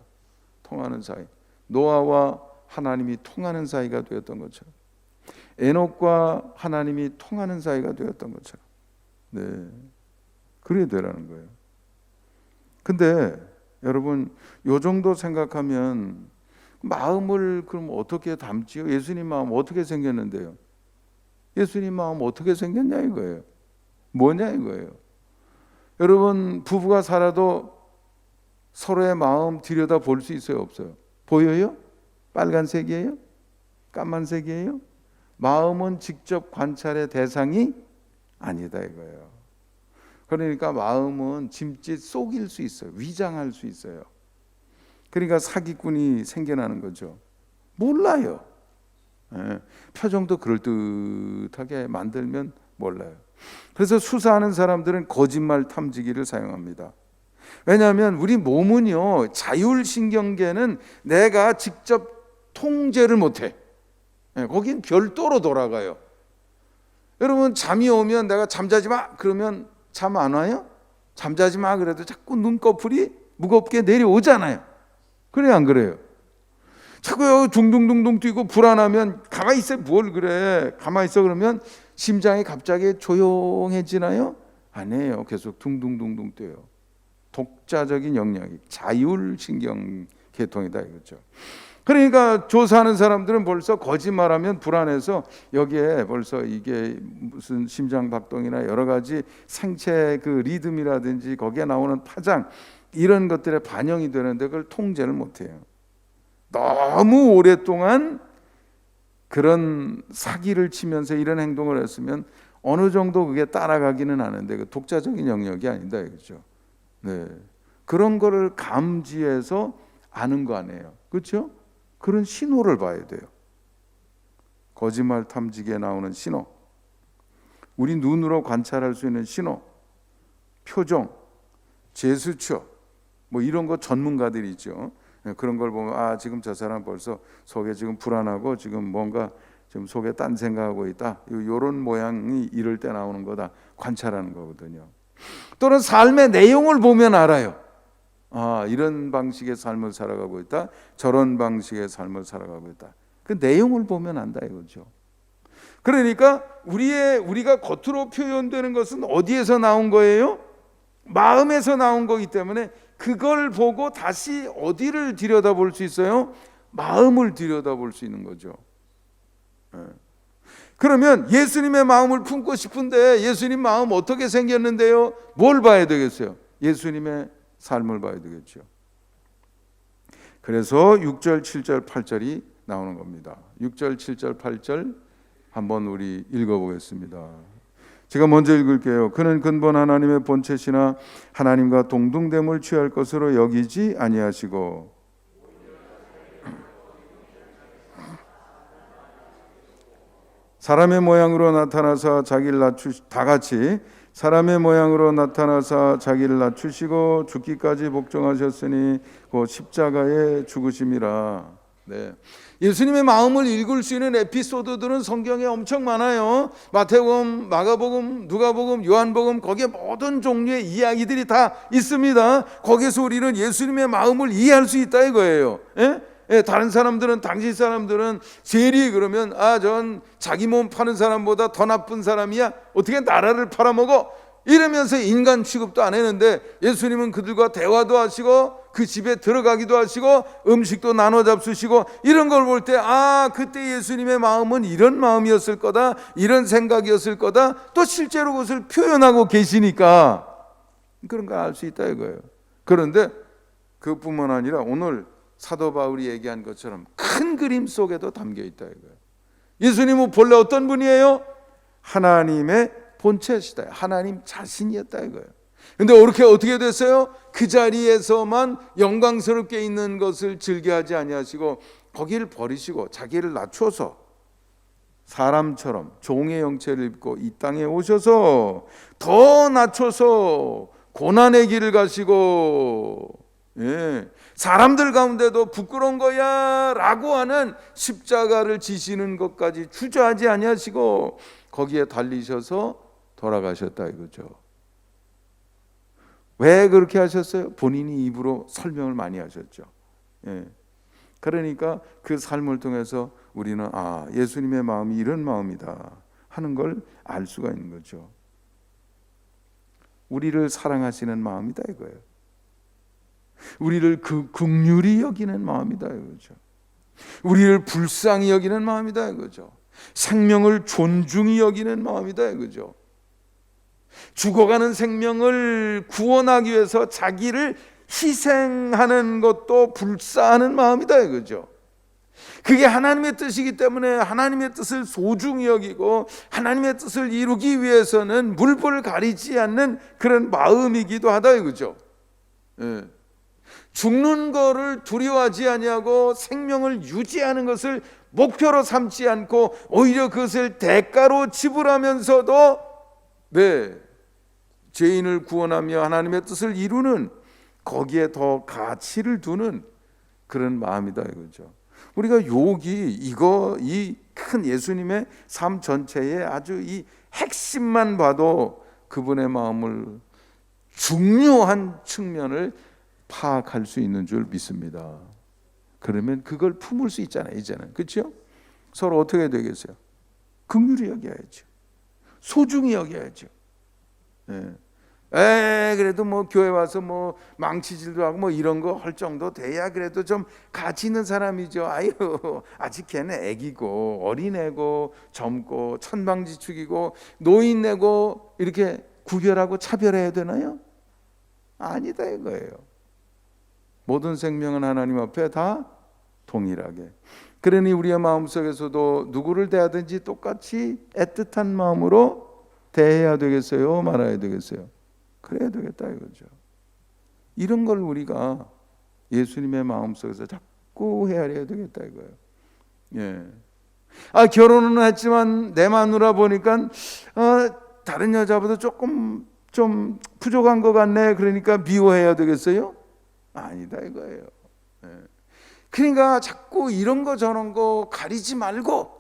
통하는 사이. 노아와 하나님이 통하는 사이가 되었던 것처럼, 에녹과 하나님이 통하는 사이가 되었던 것처럼, 네, 그래야 되라는 거예요. 근데 여러분 요 정도 생각하면 마음을 그럼 어떻게 담지요? 예수님 마음 어떻게 생겼는데요? 예수님 마음 어떻게 생겼냐 이거예요. 뭐냐 이거예요. 여러분 부부가 살아도 서로의 마음 들여다 볼 수 있어요, 없어요? 보여요? 빨간색이에요? 까만색이에요? 마음은 직접 관찰의 대상이 아니다 이거예요. 그러니까 마음은 짐짓 속일 수 있어요. 위장할 수 있어요. 그러니까 사기꾼이 생겨나는 거죠. 몰라요. 표정도 그럴듯하게 만들면 몰라요. 그래서 수사하는 사람들은 거짓말 탐지기를 사용합니다. 왜냐하면 우리 몸은요, 자율신경계는 내가 직접 통제를 못해. 거긴 별도로 돌아가요. 여러분 잠이 오면 내가 잠자지 마 그러면 잠 안 와요? 잠자지 마 그래도 자꾸 눈꺼풀이 무겁게 내려오잖아요. 그래요 안 그래요? 자꾸 둥둥둥둥 뛰고 불안하면 가만히 있어. 뭘 그래? 가만히 있어 그러면 심장이 갑자기 조용해지나요? 아니에요. 계속 둥둥둥둥 뛰어요. 독자적인 영역이 자율신경 계통이다 이거죠. 그러니까 조사하는 사람들은 벌써 거짓말하면 불안해서 여기에 벌써 이게 무슨 심장박동이나 여러 가지 생체 그 리듬이라든지 거기에 나오는 파장 이런 것들에 반영이 되는데 그걸 통제를 못해요. 너무 오랫동안 그런 사기를 치면서 이런 행동을 했으면 어느 정도 그게 따라가기는 하는데 그 독자적인 영역이 아니다 이거죠. 네, 그런 거를 감지해서 아는 거 아니에요. 그렇죠? 그런 신호를 봐야 돼요. 거짓말 탐지기에 나오는 신호, 우리 눈으로 관찰할 수 있는 신호, 표정, 제스처, 뭐 이런 거 전문가들이 있죠. 그런 걸 보면 아 지금 저 사람 벌써 속에 지금 불안하고 지금 뭔가 지금 속에 딴 생각하고 있다. 이런 모양이 이럴 때 나오는 거다. 관찰하는 거거든요. 또는 삶의 내용을 보면 알아요. 아, 이런 방식의 삶을 살아가고 있다. 저런 방식의 삶을 살아가고 있다. 그 내용을 보면 안다 이거죠. 그러니까 우리가 겉으로 표현되는 것은 어디에서 나온 거예요? 마음에서 나온 거기 때문에 그걸 보고 다시 어디를 들여다볼 수 있어요? 마음을 들여다볼 수 있는 거죠. 그러면 예수님의 마음을 품고 싶은데 예수님 마음 어떻게 생겼는데요? 뭘 봐야 되겠어요? 예수님의 삶을 봐야 되겠죠. 그래서 6절, 7절, 8절이 나오는 겁니다. 6절, 7절, 8절 한번 우리 읽어보겠습니다. 제가 먼저 읽을게요. 그는 근본 하나님의 본체시나 하나님과 동등됨을 취할 것으로 여기지 아니하시고 사람의 모양으로 나타나사 자기를 다 같이 사람의 모양으로 나타나사 자기를 낮추시고 죽기까지 복종하셨으니 곧 십자가에 죽으심이라. 네. 예수님의 마음을 읽을 수 있는 에피소드들은 성경에 엄청 많아요. 마태복음, 마가복음, 누가복음, 요한복음, 거기에 모든 종류의 이야기들이 다 있습니다. 거기서 우리는 예수님의 마음을 이해할 수 있다 이거예요. 예? 예, 다른 사람들은, 당시 사람들은 세리 그러면 전 자기 몸 파는 사람보다 더 나쁜 사람이야, 어떻게 나라를 팔아먹어, 이러면서 인간 취급도 안 했는데 예수님은 그들과 대화도 하시고 그 집에 들어가기도 하시고 음식도 나눠 잡수시고, 이런 걸 볼 때 그때 예수님의 마음은 이런 마음이었을 거다, 이런 생각이었을 거다, 또 실제로 그것을 표현하고 계시니까 그런 걸 알 수 있다 이거예요. 그런데 그뿐만 아니라 오늘 사도 바울이 얘기한 것처럼 큰 그림 속에도 담겨 있다 이거예요. 예수님은 본래 어떤 분이에요? 하나님의 본체시다, 하나님 자신이었다 이거예요. 근데 어떻게 됐어요? 그 자리에서만 영광스럽게 있는 것을 즐겨하지 아니하시고 거기를 버리시고 자기를 낮춰서 사람처럼 종의 형체를 입고 이 땅에 오셔서 더 낮춰서 고난의 길을 가시고, 사람들 가운데도 부끄러운 거야 라고 하는 십자가를 지시는 것까지 주저하지 아니하시고 거기에 달리셔서 돌아가셨다 이거죠. 왜 그렇게 하셨어요? 본인이 입으로 설명을 많이 하셨죠. 그러니까 그 삶을 통해서 우리는 예수님의 마음이 이런 마음이다 하는 걸 알 수가 있는 거죠. 우리를 사랑하시는 마음이다 이거예요. 우리를 긍휼히 여기는 마음이다 이거죠. 우리를 불쌍히 여기는 마음이다 이거죠. 생명을 존중히 여기는 마음이다 이거죠. 죽어가는 생명을 구원하기 위해서 자기를 희생하는 것도 불사하는 마음이다 이거죠. 그게 하나님의 뜻이기 때문에 하나님의 뜻을 소중히 여기고 하나님의 뜻을 이루기 위해서는 물불 가리지 않는 그런 마음이기도 하다 이거죠. 죽는 거를 두려워하지 아니하고 생명을 유지하는 것을 목표로 삼지 않고 오히려 그것을 대가로 지불하면서도 죄인을 구원하며 하나님의 뜻을 이루는, 거기에 더 가치를 두는 그런 마음이다 이거죠. 우리가 이 큰 예수님의 삶 전체에 아주 이 핵심만 봐도 그분의 마음을 중요한 측면을 파악할 수 있는 줄 믿습니다. 그러면 그걸 품을 수 있잖아요 이제는. 그렇죠? 서로 어떻게 되겠어요? 긍휼히 여겨야죠. 소중히 여겨야죠. 그래도 교회 와서 망치질도 하고 이런 거 할 정도 돼야 그래도 좀 가치 있는 사람이죠. 아직 걔는 애기고 어린애고 젊고 천방지축이고 노인네고 이렇게 구별하고 차별해야 되나요? 아니다 이거예요. 모든 생명은 하나님 앞에 다 동일하게. 그러니 우리의 마음속에서도 누구를 대하든지 똑같이 애틋한 마음으로 대해야 되겠어요? 말아야 되겠어요? 그래야 되겠다 이거죠. 이런 걸 우리가 예수님의 마음속에서 자꾸 헤아려야 되겠다 이거예요. 결혼은 했지만 내 마누라 보니까 다른 여자보다 조금 좀 부족한 것 같네, 그러니까 미워해야 되겠어요? 아니다 이거예요. 그러니까 자꾸 이런 거 저런 거 가리지 말고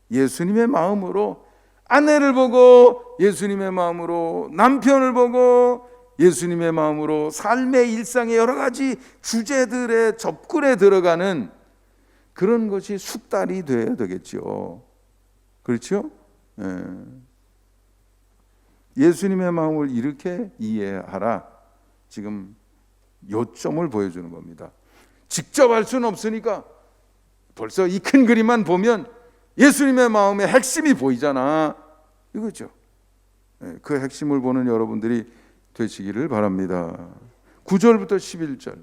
예수님의 마음으로 아내를 보고, 예수님의 마음으로 남편을 보고, 예수님의 마음으로 삶의 일상의 여러 가지 주제들의 접근에 들어가는 그런 것이 숙달이 되어야 되겠죠. 그렇죠? 예수님의 마음을 이렇게 이해하라, 지금 요점을 보여주는 겁니다. 직접 할 수는 없으니까 벌써 이 큰 그림만 보면 예수님의 마음의 핵심이 보이잖아 이거죠. 그 핵심을 보는 여러분들이 되시기를 바랍니다. 9절부터 11절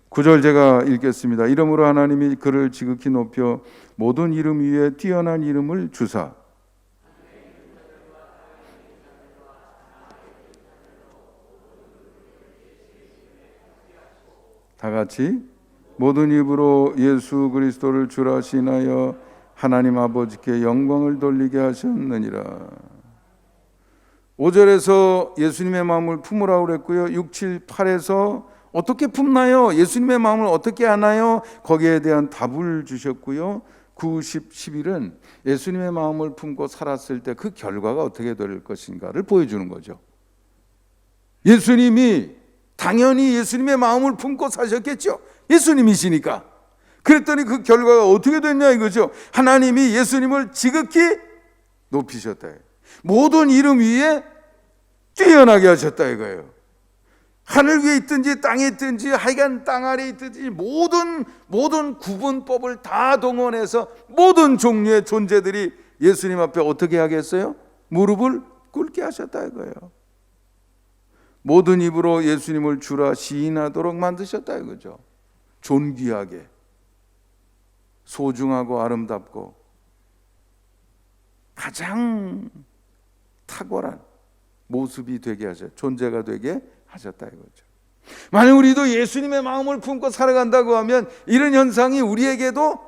9절 제가 읽겠습니다. 이러므로 하나님이 그를 지극히 높여 모든 이름 위에 뛰어난 이름을 주사 다 같이 모든 입으로 예수 그리스도를 주라 시인하여 하나님 아버지께 영광을 돌리게 하셨느니라. 5절에서 예수님의 마음을 품으라고 그랬고요. 6, 7, 8에서 어떻게 품나요? 예수님의 마음을 어떻게 아나요? 거기에 대한 답을 주셨고요. 9, 10, 11은 예수님의 마음을 품고 살았을 때 그 결과가 어떻게 될 것인가를 보여주는 거죠. 예수님이 당연히 예수님의 마음을 품고 사셨겠죠. 예수님이시니까. 그랬더니 그 결과가 어떻게 됐냐 이거죠. 하나님이 예수님을 지극히 높이셨다. 모든 이름 위에 뛰어나게 하셨다 이거예요. 하늘 위에 있든지 땅에 있든지 하여간 땅 아래에 있든지 모든 구분법을 다 동원해서 모든 종류의 존재들이 예수님 앞에 어떻게 하겠어요? 무릎을 꿇게 하셨다 이거예요. 모든 입으로 예수님을 주라 시인하도록 만드셨다 이거죠. 존귀하게, 소중하고 아름답고 가장 탁월한 모습이 되게 하셨, 존재가 되게 하셨다 이거죠. 만약 우리도 예수님의 마음을 품고 살아간다고 하면 이런 현상이 우리에게도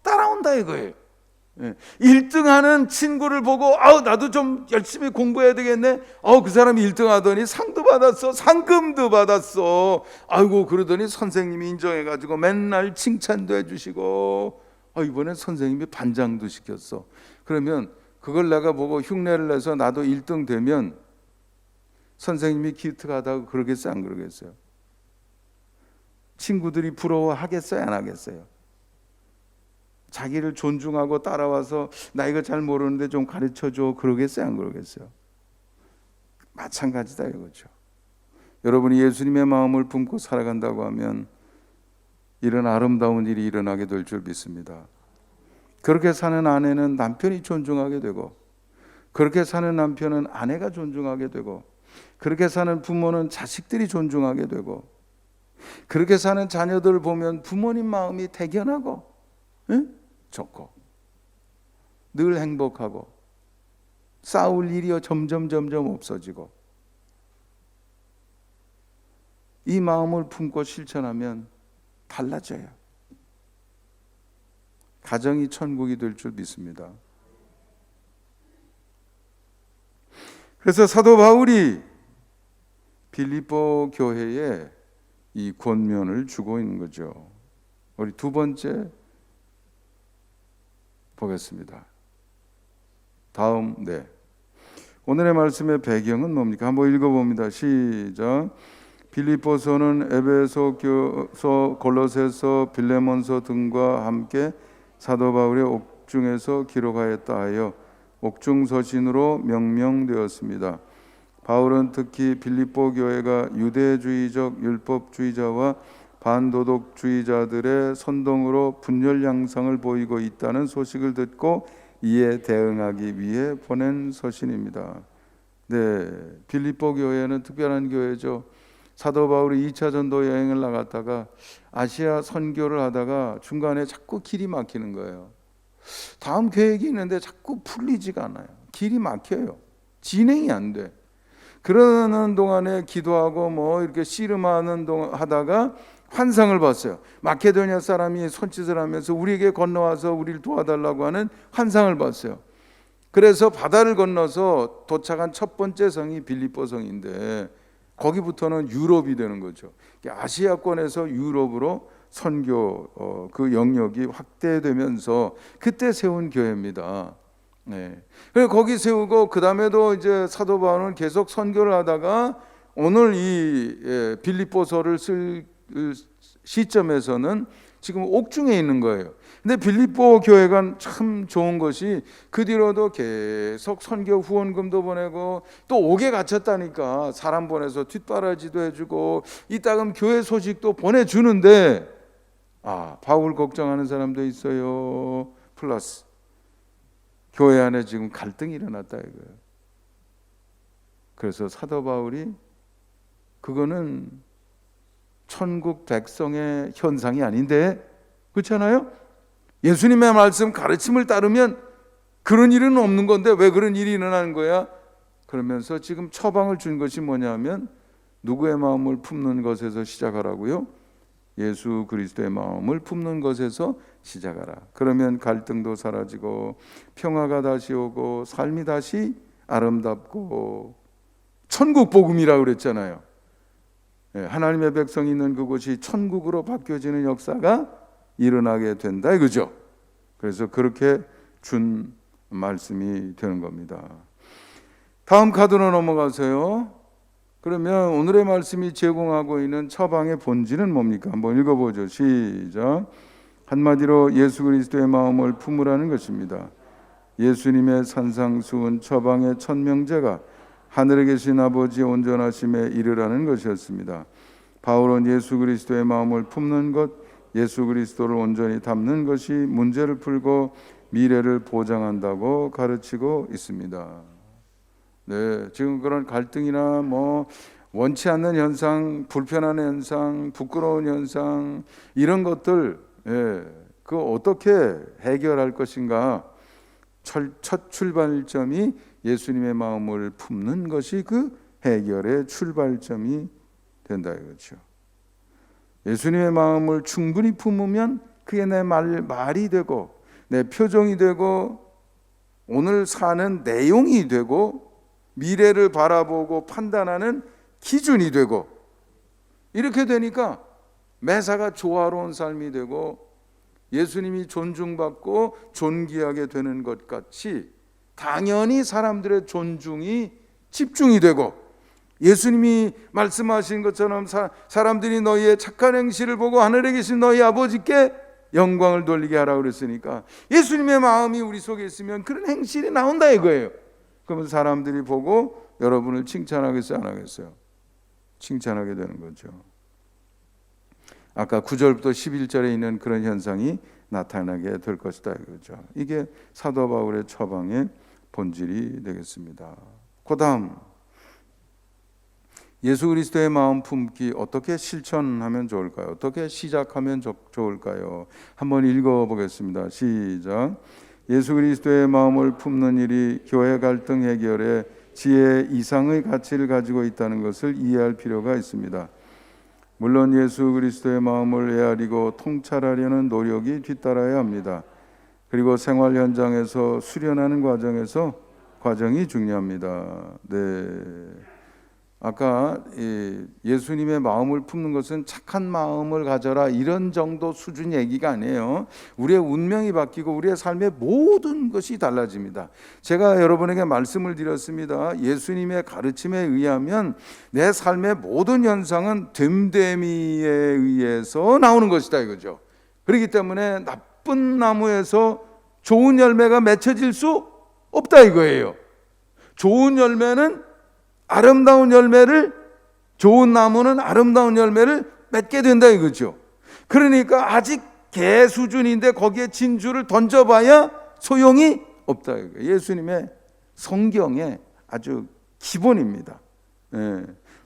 따라온다 이거예요. 1등하는 친구를 보고 나도 좀 열심히 공부해야 되겠네. 그 사람이 1등하더니 상도 받았어, 상금도 받았어. 아이고 그러더니 선생님이 인정해가지고 맨날 칭찬도 해주시고 이번엔 선생님이 반장도 시켰어. 그러면 그걸 내가 보고 흉내를 내서 나도 1등 되면 선생님이 기특하다고 그러겠어요, 안 그러겠어요? 친구들이 부러워하겠어요, 안 하겠어요? 자기를 존중하고 따라와서 나 이거 잘 모르는데 좀 가르쳐줘 그러겠어요, 안 그러겠어요? 마찬가지다 이거죠. 여러분이 예수님의 마음을 품고 살아간다고 하면 이런 아름다운 일이 일어나게 될 줄 믿습니다. 그렇게 사는 아내는 남편이 존중하게 되고, 그렇게 사는 남편은 아내가 존중하게 되고, 그렇게 사는 부모는 자식들이 존중하게 되고, 그렇게 사는 자녀들을 보면 부모님 마음이 대견하고 좋고 늘 행복하고 싸울 일이 점점 없어지고, 이 마음을 품고 실천하면 달라져요. 가정이 천국이 될 줄 믿습니다. 그래서 사도 바울이 빌립보 교회에 이 권면을 주고 있는 거죠. 우리 두 번째 보겠습니다. 다음, 오늘의 말씀의 배경은 뭡니까? 한번 읽어봅니다. 시작. 빌립보서는 에베소서, 골로새서, 빌레몬서 등과 함께 사도 바울의 옥중에서 기록하였다 하여 옥중 서신으로 명명되었습니다. 바울은 특히 빌립보 교회가 유대주의적 율법주의자와 반도덕주의자들의 선동으로 분열 양상을 보이고 있다는 소식을 듣고 이에 대응하기 위해 보낸 서신입니다. 빌립보 교회는 특별한 교회죠. 사도 바울이 2차 전도 여행을 나갔다가 아시아 선교를 하다가 중간에 자꾸 길이 막히는 거예요. 다음 계획이 있는데 자꾸 풀리지가 않아요. 길이 막혀요. 진행이 안 돼. 그러는 동안에 기도하고 이렇게 씨름하는 동안 하다가 환상을 봤어요. 마케도니아 사람이 손짓을 하면서 우리에게 건너와서 우리를 도와달라고 하는 환상을 봤어요. 그래서 바다를 건너서 도착한 첫 번째 성이 빌립보 성인데 거기부터는 유럽이 되는 거죠. 아시아권에서 유럽으로 선교 그 영역이 확대되면서 그때 세운 교회입니다. 그래서 거기 세우고 그 다음에도 이제 사도 바울은 계속 선교를 하다가 오늘 이 빌립보서를 쓸 시점에서는 지금 옥중에 있는 거예요. 근데 빌립보 교회가 참 좋은 것이 그 뒤로도 계속 선교 후원금도 보내고 또 옥에 갇혔다니까 사람 보내서 뒷바라지도 해주고 이따금 교회 소식도 보내주는데 바울 걱정하는 사람도 있어요. 플러스 교회 안에 지금 갈등이 일어났다 이거예요. 그래서 사도 바울이 그거는 천국 백성의 현상이 아닌데, 그렇잖아요? 예수님의 말씀 가르침을 따르면 그런 일은 없는 건데 왜 그런 일이 일어나는 거야? 그러면서 지금 처방을 준 것이 뭐냐면 누구의 마음을 품는 것에서 시작하라고요? 예수 그리스도의 마음을 품는 것에서 시작하라. 그러면 갈등도 사라지고 평화가 다시 오고 삶이 다시 아름답고 천국 복음이라고 그랬잖아요. 하나님의 백성이 있는 그곳이 천국으로 바뀌어지는 역사가 일어나게 된다 이거죠. 그래서 그렇게 준 말씀이 되는 겁니다. 다음 카드로 넘어가세요. 그러면 오늘의 말씀이 제공하고 있는 처방의 본질은 뭡니까? 한번 읽어보죠. 시작. 한마디로 예수 그리스도의 마음을 품으라는 것입니다. 예수님의 산상수훈 처방의 첫 명제가 하늘에 계신 아버지의 온전하심에 이르라는 것이었습니다. 바울은 예수 그리스도의 마음을 품는 것, 예수 그리스도를 온전히 담는 것이 문제를 풀고 미래를 보장한다고 가르치고 있습니다. 네, 지금 그런 갈등이나 원치 않는 현상, 불편한 현상, 부끄러운 현상 이런 것들, 그 어떻게 해결할 것인가? 첫 출발점이 예수님의 마음을 품는 것이 그 해결의 출발점이 된다 이거죠. 예수님의 마음을 충분히 품으면 그게 내 말이 되고 내 표정이 되고 오늘 사는 내용이 되고 미래를 바라보고 판단하는 기준이 되고 이렇게 되니까 매사가 조화로운 삶이 되고 예수님이 존중받고 존귀하게 되는 것 같이 당연히 사람들의 존중이 집중이 되고 예수님이 말씀하신 것처럼 사람들이 너희의 착한 행실을 보고 하늘에 계신 너희 아버지께 영광을 돌리게 하라고 그랬으니까 예수님의 마음이 우리 속에 있으면 그런 행실이 나온다 이거예요. 그러면 사람들이 보고 여러분을 칭찬하겠어요, 안 하겠어요? 칭찬하게 되는 거죠. 아까 9절부터 11절에 있는 그런 현상이 나타나게 될 것이다 이거죠. 이게 사도 바울의 처방의 본질이 되겠습니다. 그다음 예수 그리스도의 마음 품기 어떻게 실천하면 좋을까요? 어떻게 시작하면 좋을까요? 한번 읽어보겠습니다. 시작. 예수 그리스도의 마음을 품는 일이 교회 갈등 해결에 지혜 이상의 가치를 가지고 있다는 것을 이해할 필요가 있습니다. 물론 예수 그리스도의 마음을 헤아리고 통찰하려는 노력이 뒤따라야 합니다. 그리고 생활 현장에서 수련하는 과정이 중요합니다. 네. 아까 예수님의 마음을 품는 것은 착한 마음을 가져라 이런 정도 수준 얘기가 아니에요. 우리의 운명이 바뀌고 우리의 삶의 모든 것이 달라집니다. 제가 여러분에게 말씀을 드렸습니다. 예수님의 가르침에 의하면 내 삶의 모든 현상은 됨됨이에 의해서 나오는 것이다 이거죠. 그렇기 때문에 나쁜 나무에서 좋은 열매가 맺혀질 수 없다 이거예요. 좋은 열매는 좋은 나무는 아름다운 열매를 맺게 된다 이거죠. 그러니까 아직 개 수준인데 거기에 진주를 던져봐야 소용이 없다 이거예요. 예수님의 성경의 아주 기본입니다.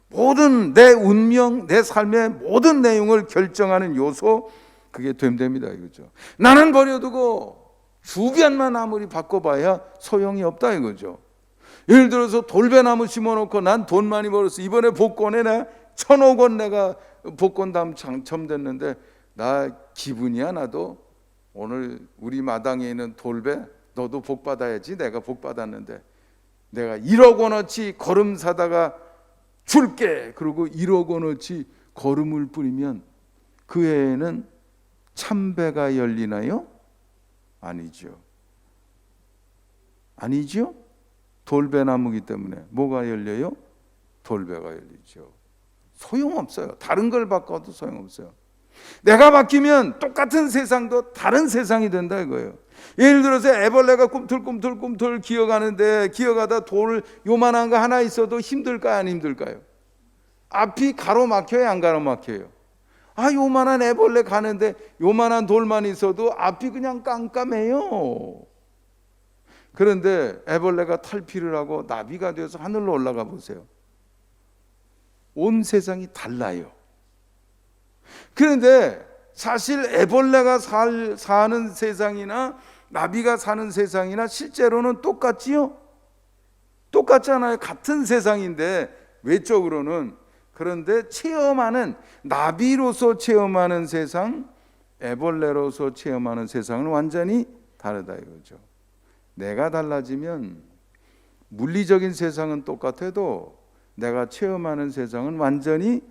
모든 내 운명, 내 삶의 모든 내용을 결정하는 요소 그게 됨됨이다 이거죠. 나는 버려두고 주변만 아무리 바꿔봐야 소용이 없다 이거죠. 예를 들어서 돌배나무 심어놓고 난 돈 많이 벌었어. 이번에 복권에 내가 1,000억 원 내가 복권 당첨됐는데 나 기분이야 나도. 오늘 우리 마당에 있는 돌배 너도 복 받아야지. 내가 복 받았는데 내가 1억 원어치 거름 사다가 줄게. 그리고 1억 원어치 거름을 뿌리면 그 해에는 참배가 열리나요? 아니죠. 아니죠? 돌배나무기 때문에 뭐가 열려요? 돌배가 열리죠. 소용없어요. 다른 걸 바꿔도 소용없어요. 내가 바뀌면 똑같은 세상도 다른 세상이 된다 이거예요. 예를 들어서 애벌레가 꿈틀꿈틀 기어가는데 기어가다 돌 요만한 거 하나 있어도 힘들까요? 안 힘들까요? 앞이 가로막혀요? 안 가로막혀요? 요만한 애벌레 가는데 요만한 돌만 있어도 앞이 그냥 깜깜해요. 그런데 애벌레가 탈피를 하고 나비가 되어서 하늘로 올라가 보세요. 온 세상이 달라요. 그런데 사실 애벌레가 사는 세상이나 나비가 사는 세상이나 실제로는 똑같지요? 똑같잖아요. 같은 세상인데 외적으로는. 그런데 나비로서 체험하는 세상, 애벌레로서 체험하는 세상은 완전히 다르다 이거죠. 내가 달라지면 물리적인 세상은 똑같아도 내가 체험하는 세상은 완전히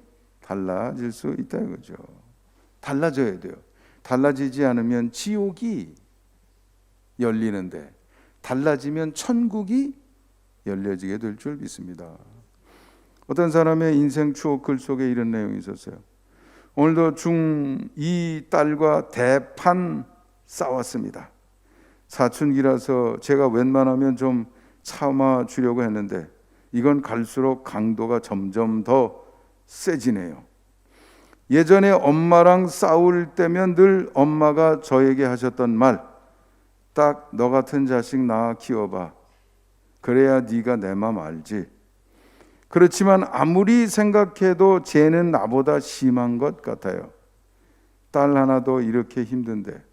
달라질 수 있다 이거죠. 달라져야 돼요. 달라지지 않으면 지옥이 열리는데 달라지면 천국이 열려지게 될 줄 믿습니다. 어떤 사람의 인생 추억 글 속에 이런 내용이 있었어요. 오늘도 중2 딸과 대판 싸웠습니다. 사춘기라서 제가 웬만하면 좀 참아주려고 했는데 이건 갈수록 강도가 점점 더 세지네요. 예전에 엄마랑 싸울 때면 늘 엄마가 저에게 하셨던 말, 딱 너 같은 자식 낳아 키워봐. 그래야 네가 내 맘 알지. 그렇지만 아무리 생각해도 쟤는 나보다 심한 것 같아요. 딸 하나도 이렇게 힘든데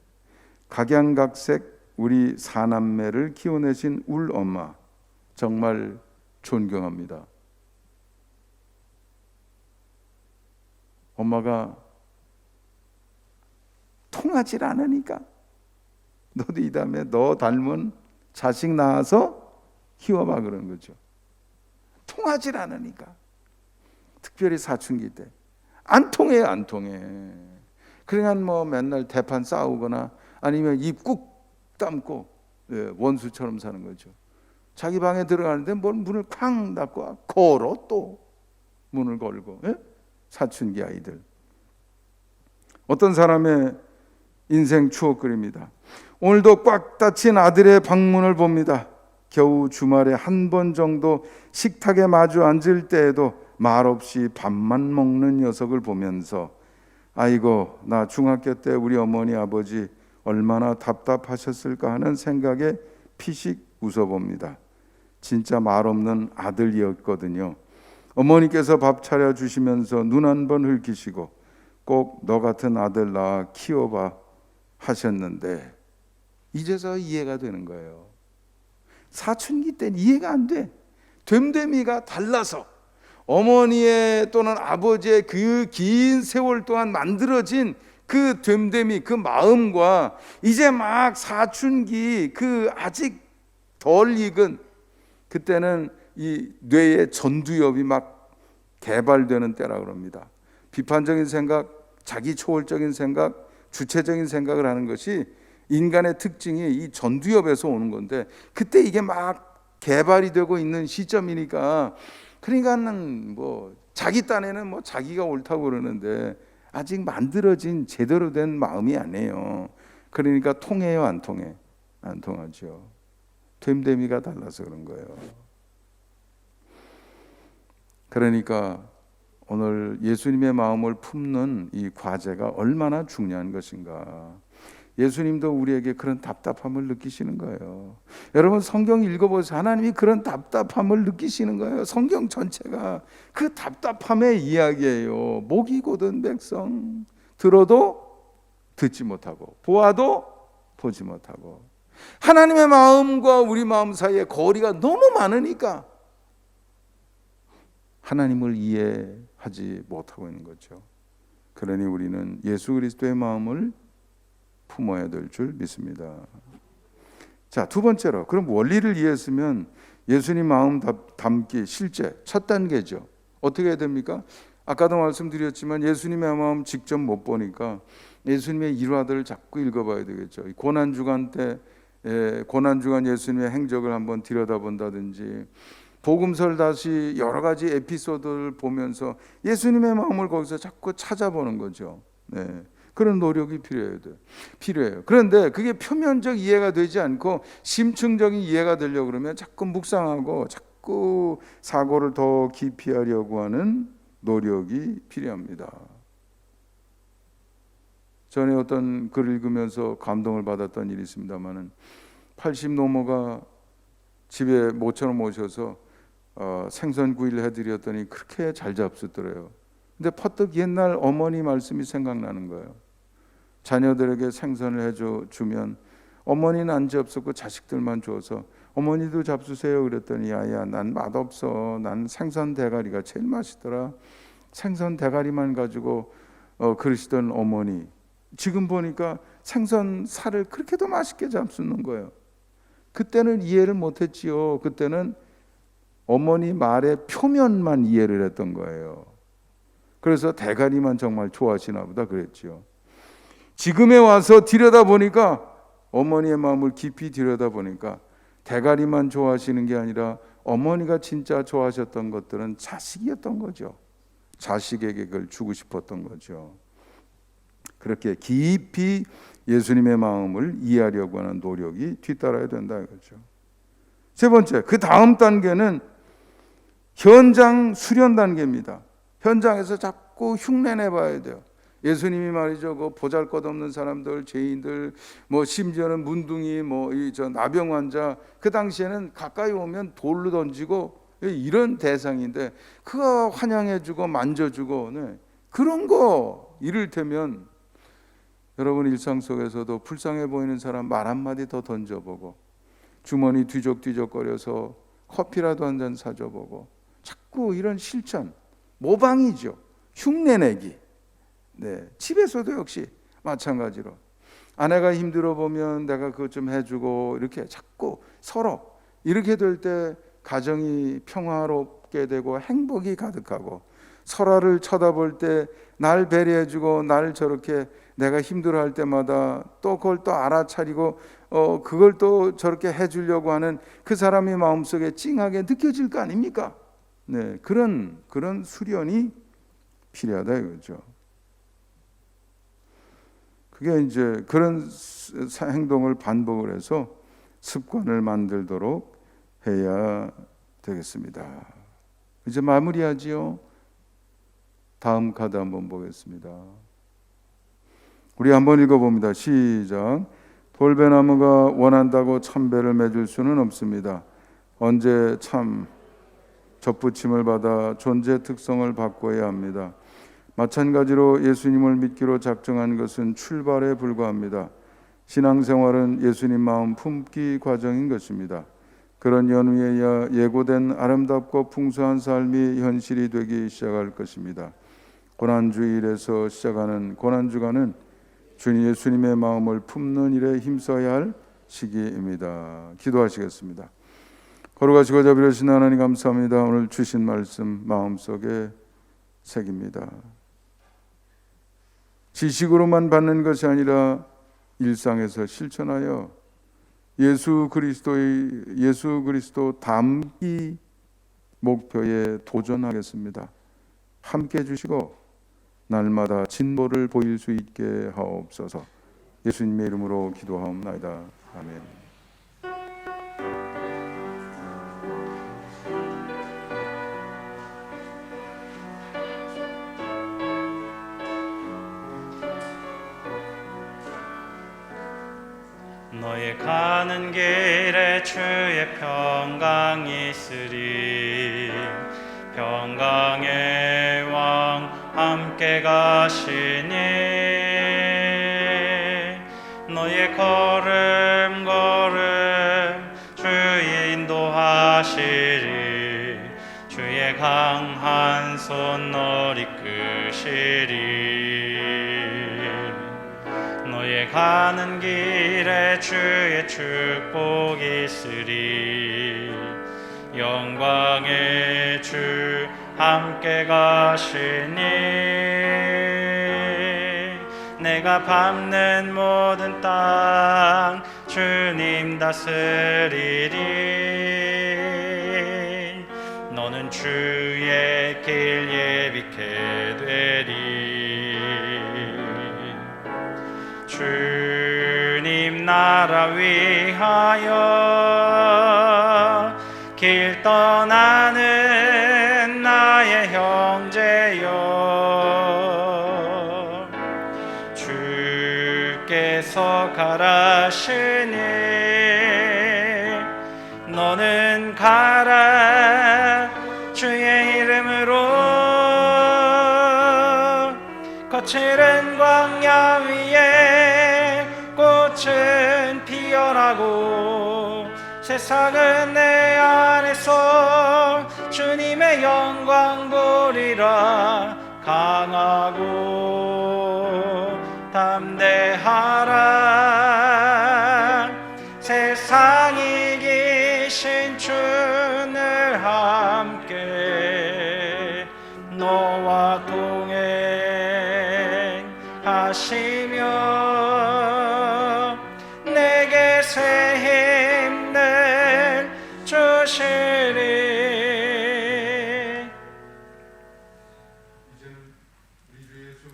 각양각색 우리 사남매를 키워내신 울 엄마 정말 존경합니다. 엄마가 통하질 않으니까 너도 이 다음에 너 닮은 자식 낳아서 키워봐 그런 거죠. 통하질 않으니까. 특별히 사춘기 때 안 통해요. 안 통해. 그러니까 뭐 맨날 대판 싸우거나 아니면 입 꾹 담고 원수처럼 사는 거죠. 자기 방에 들어가는데 뭘 문을 쾅 닫고 걸어 또 문을 걸고. 사춘기 아이들. 어떤 사람의 인생 추억글입니다. 오늘도 꽉 닫힌 아들의 방문을 봅니다. 겨우 주말에 한 번 정도 식탁에 마주 앉을 때에도 말없이 밥만 먹는 녀석을 보면서 아이고 나 중학교 때 우리 어머니 아버지 얼마나 답답하셨을까 하는 생각에 피식 웃어봅니다. 진짜 말없는 아들이었거든요. 어머니께서 밥 차려주시면서 눈 한 번 흘기시고 꼭 너 같은 아들 낳아 키워봐 하셨는데 이제서 이해가 되는 거예요. 사춘기 때는 이해가 안 돼. 됨됨이가 달라서 어머니의 또는 아버지의 그 긴 세월 동안 만들어진 그 됨됨이 그 마음과 이제 막 사춘기 그 아직 덜 익은 그때는 이 뇌의 전두엽이 막 개발되는 때라 그럽니다. 비판적인 생각, 자기 초월적인 생각, 주체적인 생각을 하는 것이 인간의 특징이 이 전두엽에서 오는 건데 그때 이게 막 개발이 되고 있는 시점이니까 그러니까는 뭐 자기 딴에는 뭐 자기가 옳다고 그러는데 아직 만들어진 제대로 된 마음이 아니에요. 그러니까 통해요, 안 통해? 안 통하죠. 됨됨이가 달라서 그런 거예요. 그러니까 오늘 예수님의 마음을 품는 이 과제가 얼마나 중요한 것인가. 예수님도 우리에게 그런 답답함을 느끼시는 거예요. 여러분 성경 읽어보세요. 하나님이 그런 답답함을 느끼시는 거예요. 성경 전체가 그 답답함의 이야기예요. 목이 고든 백성 들어도 듣지 못하고 보아도 보지 못하고 하나님의 마음과 우리 마음 사이에 거리가 너무 많으니까 하나님을 이해하지 못하고 있는 거죠. 그러니 우리는 예수 그리스도의 마음을 품어야 될 줄 믿습니다. 자, 두 번째로 그럼 원리를 이해했으면 예수님 마음 담기 실제 첫 단계죠. 어떻게 해야 됩니까? 아까도 말씀드렸지만 예수님의 마음 직접 못 보니까 예수님의 일화들을 자꾸 읽어봐야 되겠죠. 고난주간 때 고난주간 예수님의 행적을 한번 들여다본다든지 복음서를 다시 여러 가지 에피소드를 보면서 예수님의 마음을 거기서 자꾸 찾아보는 거죠. 그런 노력이 필요해요. 그런데 그게 표면적 이해가 되지 않고 심층적인 이해가 되려고 그러면 자꾸 묵상하고 자꾸 사고를 더 깊이 하려고 하는 노력이 필요합니다. 전에 어떤 글을 읽으면서 감동을 받았던 일이 있습니다만은 80 노모가 집에 모처럼 오셔서 생선구이를 해드렸더니 그렇게 잘 잡수더래요. 근데 퍼뜩 옛날 어머니 말씀이 생각나는 거예요. 자녀들에게 생선을 해주면 어머니는 안 잡수고 자식들만 줘서 어머니도 잡수세요 그랬더니 야야 난 맛없어. 난 생선 대가리가 제일 맛있더라. 생선 대가리만 가지고 그러시던 어머니 지금 보니까 생선 살을 그렇게도 맛있게 잡수는 거예요. 그때는 이해를 못했지요. 그때는 어머니 말의 표면만 이해를 했던 거예요. 그래서 대가리만 정말 좋아하시나 보다 그랬죠. 지금에 와서 들여다보니까, 어머니의 마음을 깊이 들여다보니까 대가리만 좋아하시는 게 아니라 어머니가 진짜 좋아하셨던 것들은 자식이었던 거죠. 자식에게 그걸 주고 싶었던 거죠. 그렇게 깊이 예수님의 마음을 이해하려고 하는 노력이 뒤따라야 된다 이거죠. 세 번째, 그 다음 단계는 현장 수련 단계입니다. 현장에서 자꾸 흉내내 봐야 돼요. 예수님이 말이죠, 그 보잘것없는 사람들, 죄인들, 뭐 심지어는 문둥이, 뭐 이 저 나병 환자, 그 당시에는 가까이 오면 돌로 던지고 이런 대상인데 그거 환영해주고 만져주고, 네. 그런 거 이를테면 여러분 일상 속에서도 불쌍해 보이는 사람 말 한마디 더 던져보고, 주머니 뒤적뒤적거려서 커피라도 한 잔 사줘보고, 자꾸 이런 실천, 모방이죠. 흉내내기. 네, 집에서도 역시 마찬가지로 아내가 힘들어 보면 내가 그것 좀 해주고, 이렇게 자꾸 서로 이렇게 될 때 가정이 평화롭게 되고 행복이 가득하고, 설아를 쳐다볼 때 날 배려해주고 날 저렇게 내가 힘들어할 때마다 또 그걸 또 알아차리고 그걸 또 저렇게 해주려고 하는 그 사람의 마음속에 찡하게 느껴질 거 아닙니까? 네, 그런 수련이 필요하다 이거죠. 그게 이제 그런 행동을 반복을 해서 습관을 만들도록 해야 되겠습니다. 이제 마무리하지요. 다음 카드 한번 보겠습니다. 우리 한번 읽어봅니다. 시작. 돌배나무가 원한다고 참배를 맺을 수는 없습니다. 언제 참 접붙임을 받아 존재 특성을 바꿔야 합니다. 마찬가지로 예수님을 믿기로 작정한 것은 출발에 불과합니다. 신앙생활은 예수님 마음 품기 과정인 것입니다. 그런 연후에야 예고된 아름답고 풍성한 삶이 현실이 되기 시작할 것입니다. 고난주일에서 시작하는 고난주간은 주님 예수님의 마음을 품는 일에 힘써야 할 시기입니다. 기도하시겠습니다. 거룩하시고 자비로우신 하나님 감사합니다. 오늘 주신 말씀 마음속에 새깁니다. 지식으로만 받는 것이 아니라 일상에서 실천하여 예수 그리스도 닮기 목표에 도전하겠습니다. 함께 해주시고 날마다 진보를 보일 수 있게 하옵소서. 예수님의 이름으로 기도하옵나이다. 아멘. 너의 가는 길에 주의 평강이 있으리. 평강의 왕 함께 가시니 너의 걸음 주의 인도하시리. 주의 강한 손 널 이끄시리. 너의 가는 길에 주의 축복이 있으리. 영광의 주 함께 가시니 내가 밟는 모든 땅 주님 다스리리. 너는 주의 길 예비케 되리. 주님 나라 위하여 길 떠나는 나의 형제여, 주께서 가라시니 너는 가라. 주의 이름으로 거칠은 광야 위에 꽃은 피어나고 세상은 내 안에서 주님의 영광 보리라. 강하고 담대하라. 세상이 이기신 주늘 함께 너와 동행 하시며 내게 새 힘을 주시리.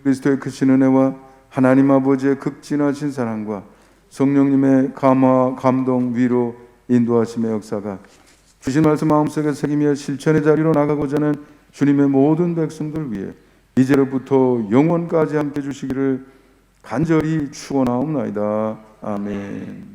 그리스도의 크신 은혜와 하나님 아버지의 극진하신 사랑과 성령님의 감화, 감동, 위로, 인도하심의 역사가 주신 말씀 마음속에 새기며 실천의 자리로 나가고자 하는 주님의 모든 백성들 위해 이제로부터 영원까지 함께 주시기를 간절히 축원하옵나이다. 아멘.